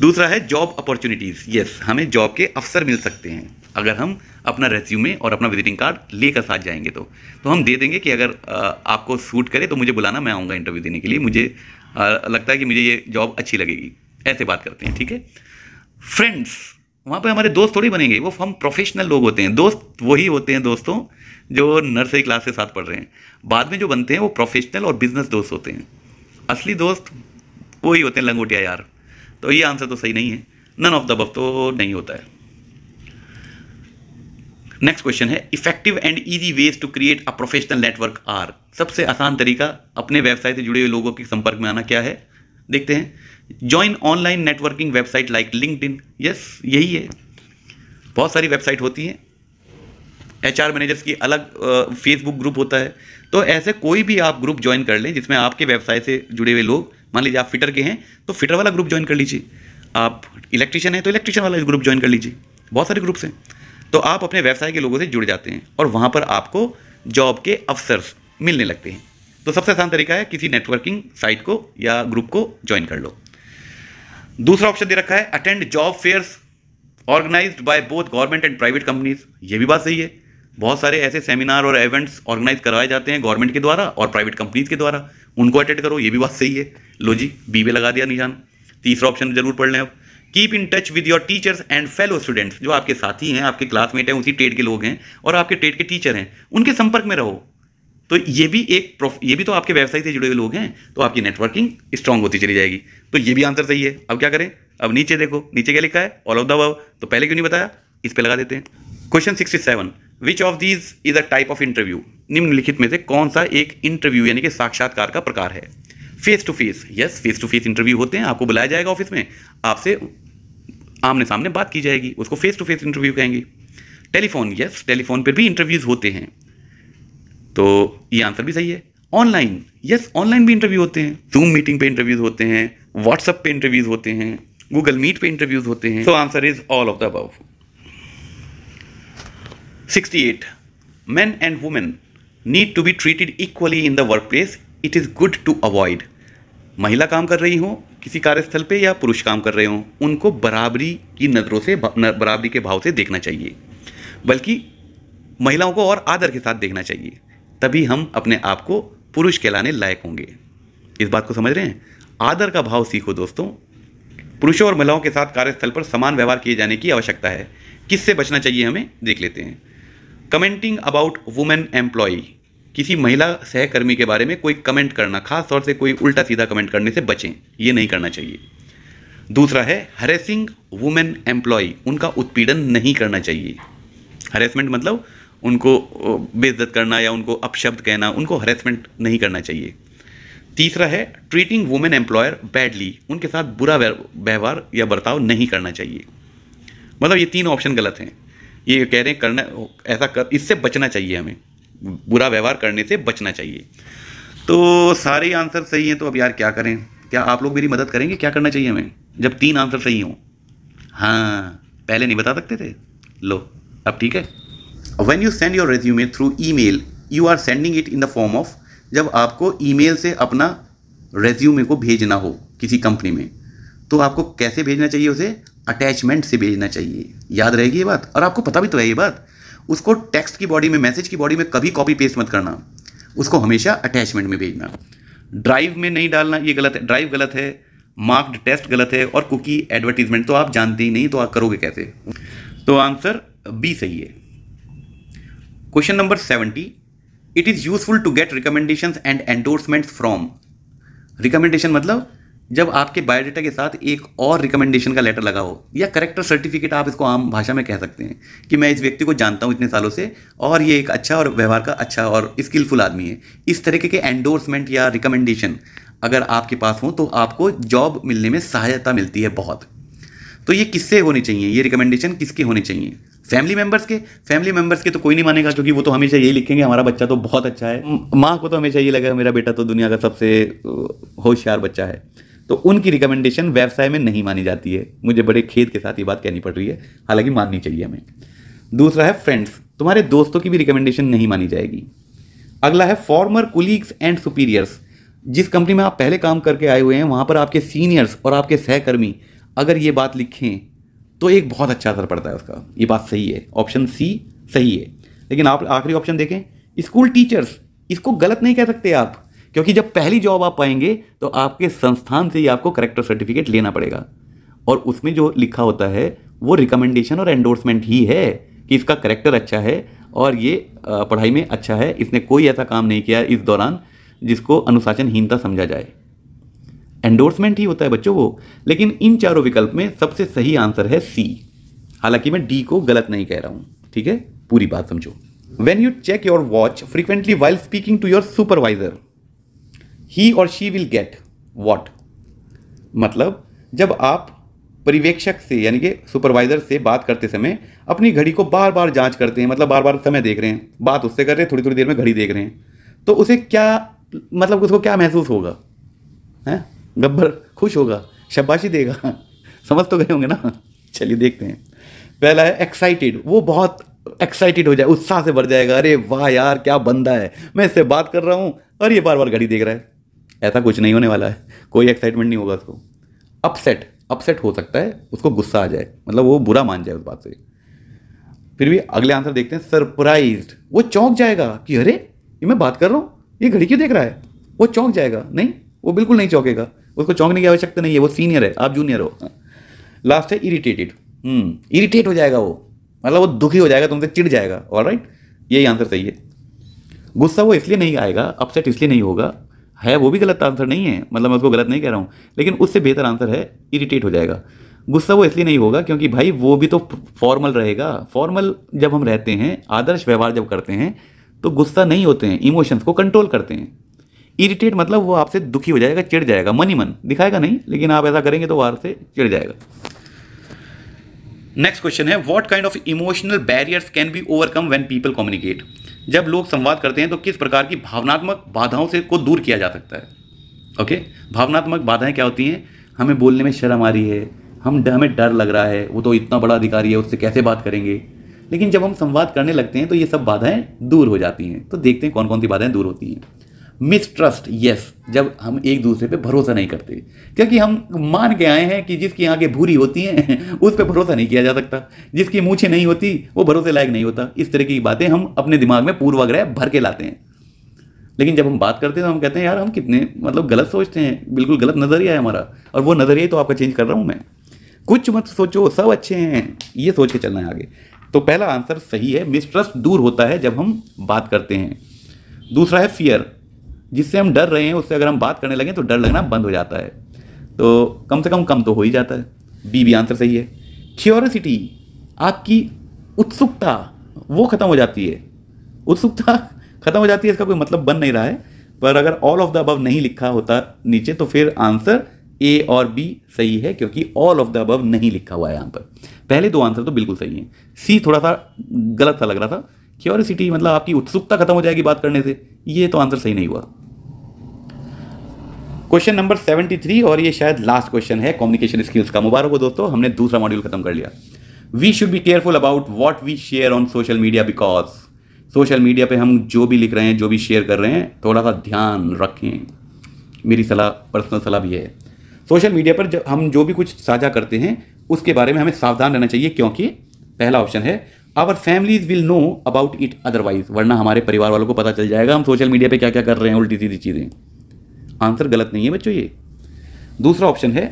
दूसरा है जॉब अपॉर्चुनिटीज़। यस, हमें जॉब के अवसर मिल सकते हैं अगर हम अपना रेज्यूमे और अपना विजिटिंग कार्ड लेकर साथ जाएंगे। तो हम दे देंगे कि अगर आपको सूट करे तो मुझे बुलाना, मैं आऊँगा इंटरव्यू देने के लिए, मुझे लगता है कि मुझे ये जॉब अच्छी लगेगी। ऐसे बात करते हैं। ठीक है। फ्रेंड्स, वहाँ पे हमारे दोस्त थोड़ी बनेंगे, वो हम प्रोफेशनल लोग होते हैं। दोस्त वही होते हैं दोस्तों जो नर्सरी क्लास से साथ पढ़ रहे हैं। बाद में जो बनते हैं वो प्रोफेशनल और बिजनेस दोस्त होते हैं। असली दोस्त वही होते हैं लंगोटिया यार। तो ये आंसर तो सही नहीं है, नन ऑफ द अबव तो नहीं होता है। नेक्स्ट क्वेश्चन है, effective and easy ways to create a professional network are. सबसे आसान तरीका अपने व्यवसाय से जुड़े हुए लोगों के संपर्क में आना क्या है? देखते हैं। Join online networking website like LinkedIn. Yes, यही है। बहुत सारी वेबसाइट होती हैं। HR मैनेजर्स की अलग फेसबुक ग्रुप होता है। तो ऐसे कोई भी आप ग्रुप ज्वाइन कर लें जिसमें आपके व्यवसाय से जुड़े हुए लोग, मान लीजिए आप फिटर के हैं तो फिटर वाला ग्रुप ज्वाइन कर लीजिए, आप इलेक्ट्रिशियन हैं तो इलेक्ट्रिशियन वाला ग्रुप ज्वाइन कर लीजिए। बहुत सारे ग्रुप्स हैं। तो आप अपने व्यवसाय के लोगों से जुड़ जाते हैं और वहाँ पर आपको जॉब के अवसर मिलने लगते हैं। तो सबसे आसान तरीका है किसी नेटवर्किंग साइट को या ग्रुप को ज्वाइन कर लो। दूसरा ऑप्शन दे रखा है attend job fairs organised by both government and private companies. ये भी बात सही है, बहुत सारे ऐसे सेमिनार और इवेंट्स ऑर्गेनाइज करवाए जाते हैं गवर्नमेंट के द्वारा और प्राइवेट कंपनीज के द्वारा, उनको अटेंड करो। ये भी बात सही है। लो जी, बी पे लगा दिया निशान। तीसरा ऑप्शन जरूर पढ़ लें अब, keep in touch with your teachers and fellow students. जो आपके साथी हैं, आपके क्लासमेट हैं, उसी ट्रेड के लोग हैं और आपके ट्रेड के टीचर हैं, उनके संपर्क में रहो। तो ये भी तो आपके व्यवसाय से जुड़े हुए लोग हैं, तो आपकी नेटवर्किंग स्ट्रांग होती चली जाएगी। तो ये भी आंसर सही है। अब क्या करें, अब नीचे देखो, नीचे क्या लिखा है, ऑल ऑफ द अबव। तो पहले क्यों नहीं बताया, इस पे लगा देते हैं। Question 67, which of these is a type of interview. निम्नलिखित में से कौन सा एक इंटरव्यू यानी कि साक्षात्कार का प्रकार है। Face to face, yes face to face interview होते हैं। आपको बुलाया जाएगा ऑफिस में, आपसे आमने सामने बात की जाएगी, उसको फेस टू फेस इंटरव्यू कहेंगे। टेलीफोन, यस टेलीफोन पर भी इंटरव्यूज होते हैं, तो ये आंसर भी सही है। ऑनलाइन, यस ऑनलाइन भी इंटरव्यू होते हैं। जूम मीटिंग पे इंटरव्यूज होते हैं, व्हाट्सएप पे इंटरव्यूज होते हैं, गूगल मीट पे इंटरव्यूज होते हैं। So answer is all of the above. 68, men and women need to be treated equally in the workplace. It is good to avoid. महिला काम कर रही हो किसी कार्यस्थल पे या पुरुष काम कर रहे हो, उनको बराबरी की नज़रों से, बराबरी के भाव से देखना चाहिए, बल्कि महिलाओं को और आदर के साथ देखना चाहिए। तभी हम अपने आप को पुरुष कहलाने लायक होंगे। इस बात को समझ रहे हैं? आदर का भाव सीखो दोस्तों। पुरुषों और महिलाओं के साथ कार्यस्थल पर समान व्यवहार किए जाने की आवश्यकता है। किससे बचना चाहिए हमें, देख लेते हैं। कमेंटिंग अबाउट वुमेन एम्प्लॉय, किसी महिला सहकर्मी के बारे में कोई कमेंट करना, खास तौर से कोई उल्टा सीधा कमेंट करने से बचें, ये नहीं करना चाहिए। दूसरा है हरेसिंग वुमेन एम्प्लॉय, उनका उत्पीड़न नहीं करना चाहिए। हरेसमेंट मतलब उनको बेइज्जत करना या उनको अपशब्द कहना, उनको हरेसमेंट नहीं करना चाहिए। तीसरा है ट्रीटिंग वुमेन एम्प्लॉयर बैडली, उनके साथ बुरा व्यवहार या बर्ताव नहीं करना चाहिए। मतलब ये तीन ऑप्शन गलत हैं। ये कह रहे हैं करना, ऐसा कर, इससे बचना चाहिए, हमें बुरा व्यवहार करने से बचना चाहिए। तो सारे आंसर सही हैं। तो अब यार क्या करें, क्या आप लोग मेरी मदद करेंगे, क्या करना चाहिए हमें जब तीन आंसर सही हों? हाँ, पहले नहीं बता सकते थे, लो अब ठीक है। When you send your resume through email, you are sending it in the form of, जब आपको ईमेल से अपना रेज्यूमे को भेजना हो किसी कंपनी में, तो आपको कैसे भेजना चाहिए, उसे अटैचमेंट से भेजना चाहिए। याद रहेगी ये बात, और आपको पता भी तो है ये बात। उसको टेक्स्ट की बॉडी में, मैसेज की बॉडी में कभी कॉपी पेस्ट मत करना, उसको हमेशा अटैचमेंट में भेजना। ड्राइव में नहीं डालना, ये गलत है। ड्राइव गलत है, मार्क्ड टेस्ट गलत है, और कुकी एडवर्टीजमेंट तो आप जानते ही नहीं, तो आप करोगे कैसे? तो आंसर बी सही है। Question number 70, it is useful to get recommendations and endorsements from. Recommendation मतलब जब आपके बायोडाटा के साथ एक और रिकमेंडेशन का लेटर लगा हो, या करेक्टर सर्टिफिकेट, आप इसको आम भाषा में कह सकते हैं कि मैं इस व्यक्ति को जानता हूँ इतने सालों से और ये एक अच्छा और व्यवहार का अच्छा और स्किलफुल आदमी है। इस तरीके के एंडोर्समेंट या रिकमेंडेशन अगर आपके पास हो तो आपको जॉब मिलने में सहायता मिलती है बहुत। तो ये किससे होने चाहिए, ये रिकमेंडेशन किसके होने चाहिए? फैमिली मेंबर्स के। फैमिली मेंबर्स के तो कोई नहीं मानेगा, क्योंकि वो तो हमेशा यही लिखेंगे हमारा बच्चा तो बहुत अच्छा है। माँ को तो हमेशा ये लगेगा मेरा बेटा तो दुनिया का सबसे होशियार बच्चा है। तो उनकी रिकमेंडेशन व्यवसाय में नहीं मानी जाती है। मुझे बड़े खेद के साथ ये बात कहनी पड़ रही है, हालांकि माननी चाहिए हमें। दूसरा है फ्रेंड्स, तुम्हारे दोस्तों की भी रिकमेंडेशन नहीं मानी जाएगी। अगला है फॉर्मर कुलीग्स एंड सुपीरियर्स, जिस कंपनी में आप पहले काम करके आए हुए हैं वहाँ पर आपके सीनियर्स और आपके सहकर्मी अगर ये बात लिखें तो एक बहुत अच्छा असर पड़ता है उसका। ये बात सही है, ऑप्शन सी सही है। लेकिन आप आखिरी ऑप्शन देखें, स्कूल टीचर्स, इसको गलत नहीं कह सकते आप, क्योंकि जब पहली जॉब आप पाएंगे तो आपके संस्थान से ही आपको करेक्टर सर्टिफिकेट लेना पड़ेगा, और उसमें जो लिखा होता है वो रिकमेंडेशन और एंडोर्समेंट ही है कि इसका करेक्टर अच्छा है और ये पढ़ाई में अच्छा है, इसने कोई ऐसा काम नहीं किया इस दौरान जिसको अनुशासनहीनता समझा जाए। एंडोर्समेंट ही होता है बच्चों वो। लेकिन इन चारों विकल्प में सबसे सही आंसर है सी। हालांकि मैं डी को गलत नहीं कह रहा हूं, ठीक है, पूरी बात समझो। When you check your watch frequently while speaking to your supervisor, he और शी विल गेट व्हाट। मतलब जब आप पर्यवेक्षक से यानी कि सुपरवाइजर से बात करते समय अपनी घड़ी को बार बार जांच करते हैं, मतलब बार बार समय देख रहे हैं, बात उससे कर रहे हैं, थोड़ी थोड़ी देर में घड़ी देख रहे हैं, तो उसे क्या, मतलब उसको क्या महसूस होगा? हैं, गब्बर खुश होगा, शाबाशी देगा, समझ तो गए होंगे ना। चलिए देखते हैं। पहला है एक्साइटेड, वो बहुत एक्साइटेड हो जाए, उत्साह से भर जाएगा, अरे वाह यार क्या बंदा है, मैं इससे बात कर रहा हूं और ये बार बार घड़ी देख रहा है। ऐसा कुछ नहीं होने वाला है, कोई एक्साइटमेंट नहीं होगा उसको। अपसेट, अपसेट हो सकता है, उसको गुस्सा आ जाए, मतलब वो बुरा मान जाए उस बात से। फिर भी अगले आंसर देखते हैं, सरप्राइज्ड, वो चौंक जाएगा कि अरे ये मैं बात कर रहा हूँ, ये घड़ी क्यों देख रहा है, वो चौंक जाएगा। नहीं, वो बिल्कुल नहीं चौंकेगा, उसको चौंकने की आवश्यकता नहीं है, वो सीनियर है, आप जूनियर हो। लास्ट है इरिटेटेड, इरिटेट हो जाएगा वो, मतलब वो दुखी हो जाएगा, तुमसे चिढ़ जाएगा। ऑलराइट, यही आंसर सही है। गुस्सा वो इसलिए नहीं आएगा, अपसेट इसलिए नहीं होगा, है वो भी गलत आंसर नहीं है, मतलब मैं उसको गलत नहीं कह रहा हूँ, लेकिन उससे बेहतर आंसर है इरिटेट हो जाएगा। गुस्सा वो इसलिए नहीं होगा क्योंकि भाई वो भी तो फॉर्मल रहेगा। फॉर्मल जब हम रहते हैं, आदर्श व्यवहार जब करते हैं तो गुस्सा नहीं होते हैं, इमोशंस को कंट्रोल करते हैं। इरिटेट मतलब वो आपसे दुखी हो जाएगा, चिढ़ जाएगा, मन ही मन दिखाएगा नहीं, लेकिन आप ऐसा करेंगे तो वो आपसे चिढ़ जाएगा। नेक्स्ट क्वेश्चन है, what kind of emotional barriers can be overcome when people communicate. जब लोग संवाद करते हैं तो किस प्रकार की भावनात्मक बाधाओं से को दूर किया जा सकता है। ओके, भावनात्मक बाधाएं क्या होती हैं, हमें बोलने में शर्म आ रही है, हमें डर लग रहा है, वो तो इतना बड़ा अधिकारी है, उससे कैसे बात करेंगे। लेकिन जब हम संवाद करने लगते हैं तो ये सब बाधाएं दूर हो जाती हैं। तो देखते हैं कौन कौन सी बाधाएं दूर होती हैं। मिसट्रस्ट, यस, जब हम एक दूसरे पे भरोसा नहीं करते, क्योंकि हम मान के आए हैं कि जिसकी आंखें भूरी होती हैं उस पर भरोसा नहीं किया जा सकता, जिसकी मूछें नहीं होती वो भरोसे लायक नहीं होता। इस तरह की बातें हम अपने दिमाग में पूर्वाग्रह भर के लाते हैं। लेकिन जब हम बात करते हैं तो हम कहते हैं यार हम कितने मतलब गलत सोचते हैं, बिल्कुल गलत नज़रिया है हमारा, और वो नज़रिया तो आपका चेंज कर रहा हूँ मैं। कुछ मत सोचो, सब अच्छे हैं, ये सोच के चलना है आगे। तो पहला आंसर सही है, मिसट्रस्ट दूर होता है जब हम बात करते हैं। दूसरा है फियर, जिससे हम डर रहे हैं उससे अगर हम बात करने लगे तो डर लगना बंद हो जाता है, तो कम से कम तो हो ही जाता है। बी भी आंसर सही है। क्यूरियोसिटी, आपकी उत्सुकता वो खत्म हो जाती है, उत्सुकता खत्म हो जाती है, इसका कोई मतलब बन नहीं रहा है, पर अगर ऑल ऑफ द अबव नहीं लिखा होता नीचे तो फिर आंसर ए और बी सही है, क्योंकि ऑल ऑफ द अबव नहीं लिखा हुआ है यहाँ पर। पहले दो आंसर तो बिल्कुल सही हैं, सी थोड़ा सा गलत सा लग रहा था। क्यूरियोसिटी मतलब आपकी उत्सुकता खत्म हो जाएगी बात करने से, ये तो आंसर सही नहीं हुआ। क्वेश्चन नंबर 73, और ये शायद लास्ट क्वेश्चन है कम्युनिकेशन स्किल्स का। मुबारक हो दोस्तों, हमने दूसरा मॉड्यूल खत्म कर लिया। We should be careful about what we share on social media, because social media पे हम जो भी लिख रहे हैं, जो भी शेयर कर रहे हैं, थोड़ा सा ध्यान रखें। मेरी सलाह, पर्सनल सलाह भी है। सोशल मीडिया पर हम जो भी कुछ साझा करते हैं उसके बारे में हमें सावधान रहना चाहिए, क्योंकि पहला ऑप्शन है our families will know about it otherwise, वरना हमारे परिवार वालों को पता चल जाएगा हम सोशल मीडिया पे क्या क्या कर रहे हैं, उल्टी सीधी चीज़ें। आंसर गलत नहीं है बच्चों ये। दूसरा ऑप्शन है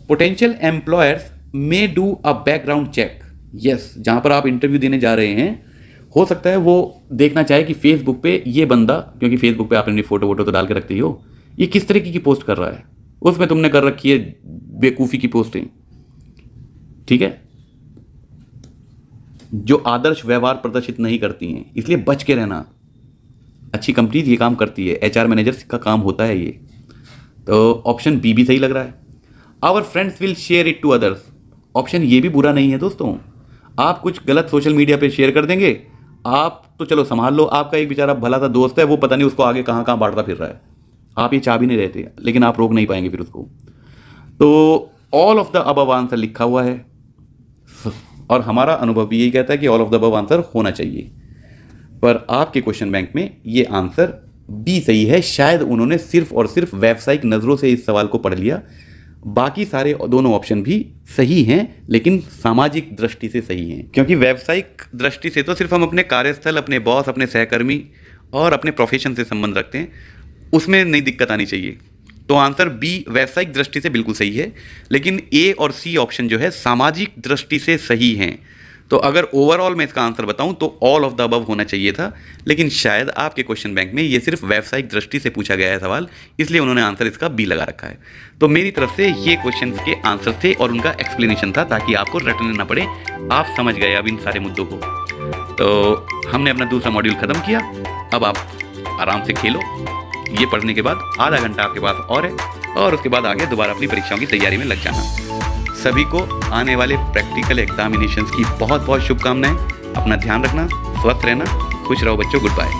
potential employers may do a background check, yes, जहां पर आप इंटरव्यू देने जा रहे हैं हो सकता है वो देखना चाहे कि फेसबुक पे ये बंदा, क्योंकि फेसबुक पे आप अपनी फोटो तो डाल के रखते ही हो, ये किस तरीके की पोस्ट कर रहा है, उसमें तुमने कर रखी है बेवकूफ़ी की पोस्टें, ठीक है, जो आदर्श व्यवहार प्रदर्शित नहीं करती हैं, इसलिए बच के रहना। अच्छी कंपनीज ये काम करती है, एचआर मैनेजर का काम होता है ये। तो ऑप्शन बी भी सही लग रहा है। Our friends will share it to others, option ये भी बुरा नहीं है दोस्तों। आप कुछ गलत सोशल मीडिया पे शेयर कर देंगे, आप तो चलो संभाल लो, आपका एक बेचारा भला सा दोस्त है, वो पता नहीं उसको आगे कहाँ कहाँ बांटता फिर रहा है, आप ये चाह भी नहीं रहते, लेकिन आप रोक नहीं पाएंगे फिर उसको। तो all of the above answer लिखा हुआ है, और हमारा अनुभव भी यही कहता है कि all of the above answer होना चाहिए, पर आपके क्वेश्चन बैंक में ये आंसर बी सही है। शायद उन्होंने सिर्फ और सिर्फ व्यावसायिक नज़रों से इस सवाल को पढ़ लिया, बाकी सारे दोनों ऑप्शन भी सही हैं, लेकिन सामाजिक दृष्टि से सही हैं, क्योंकि व्यावसायिक दृष्टि से तो सिर्फ हम अपने कार्यस्थल, अपने बॉस, अपने सहकर्मी और अपने प्रोफेशन से संबंध रखते हैं, उसमें नहीं दिक्कत आनी चाहिए। तो आंसर बी व्यावसायिक दृष्टि से बिल्कुल सही है, लेकिन ए और सी ऑप्शन जो है सामाजिक दृष्टि से सही हैं। तो अगर ओवरऑल मैं इसका आंसर बताऊं तो ऑल ऑफ द अबव होना चाहिए था, लेकिन शायद आपके क्वेश्चन बैंक में ये सिर्फ व्यावसायिक दृष्टि से पूछा गया है सवाल, इसलिए उन्होंने आंसर इसका बी लगा रखा है। तो मेरी तरफ से ये क्वेश्चन के आंसर थे और उनका एक्सप्लेनेशन था, ताकि आपको रटने ना पड़े, आप समझ गए अब इन सारे मुद्दों को। तो हमने अपना दूसरा मॉड्यूल खत्म किया, अब आप आराम से खेलो। ये पढ़ने के बाद आधा घंटा आपके पास और है, और उसके बाद आगे दोबारा अपनी परीक्षाओं की तैयारी में लग जाना। सभी को आने वाले प्रैक्टिकल एग्जामिनेशंस की बहुत बहुत शुभकामनाएं। अपना ध्यान रखना, स्वस्थ रहना, खुश रहो बच्चों, गुड बाय।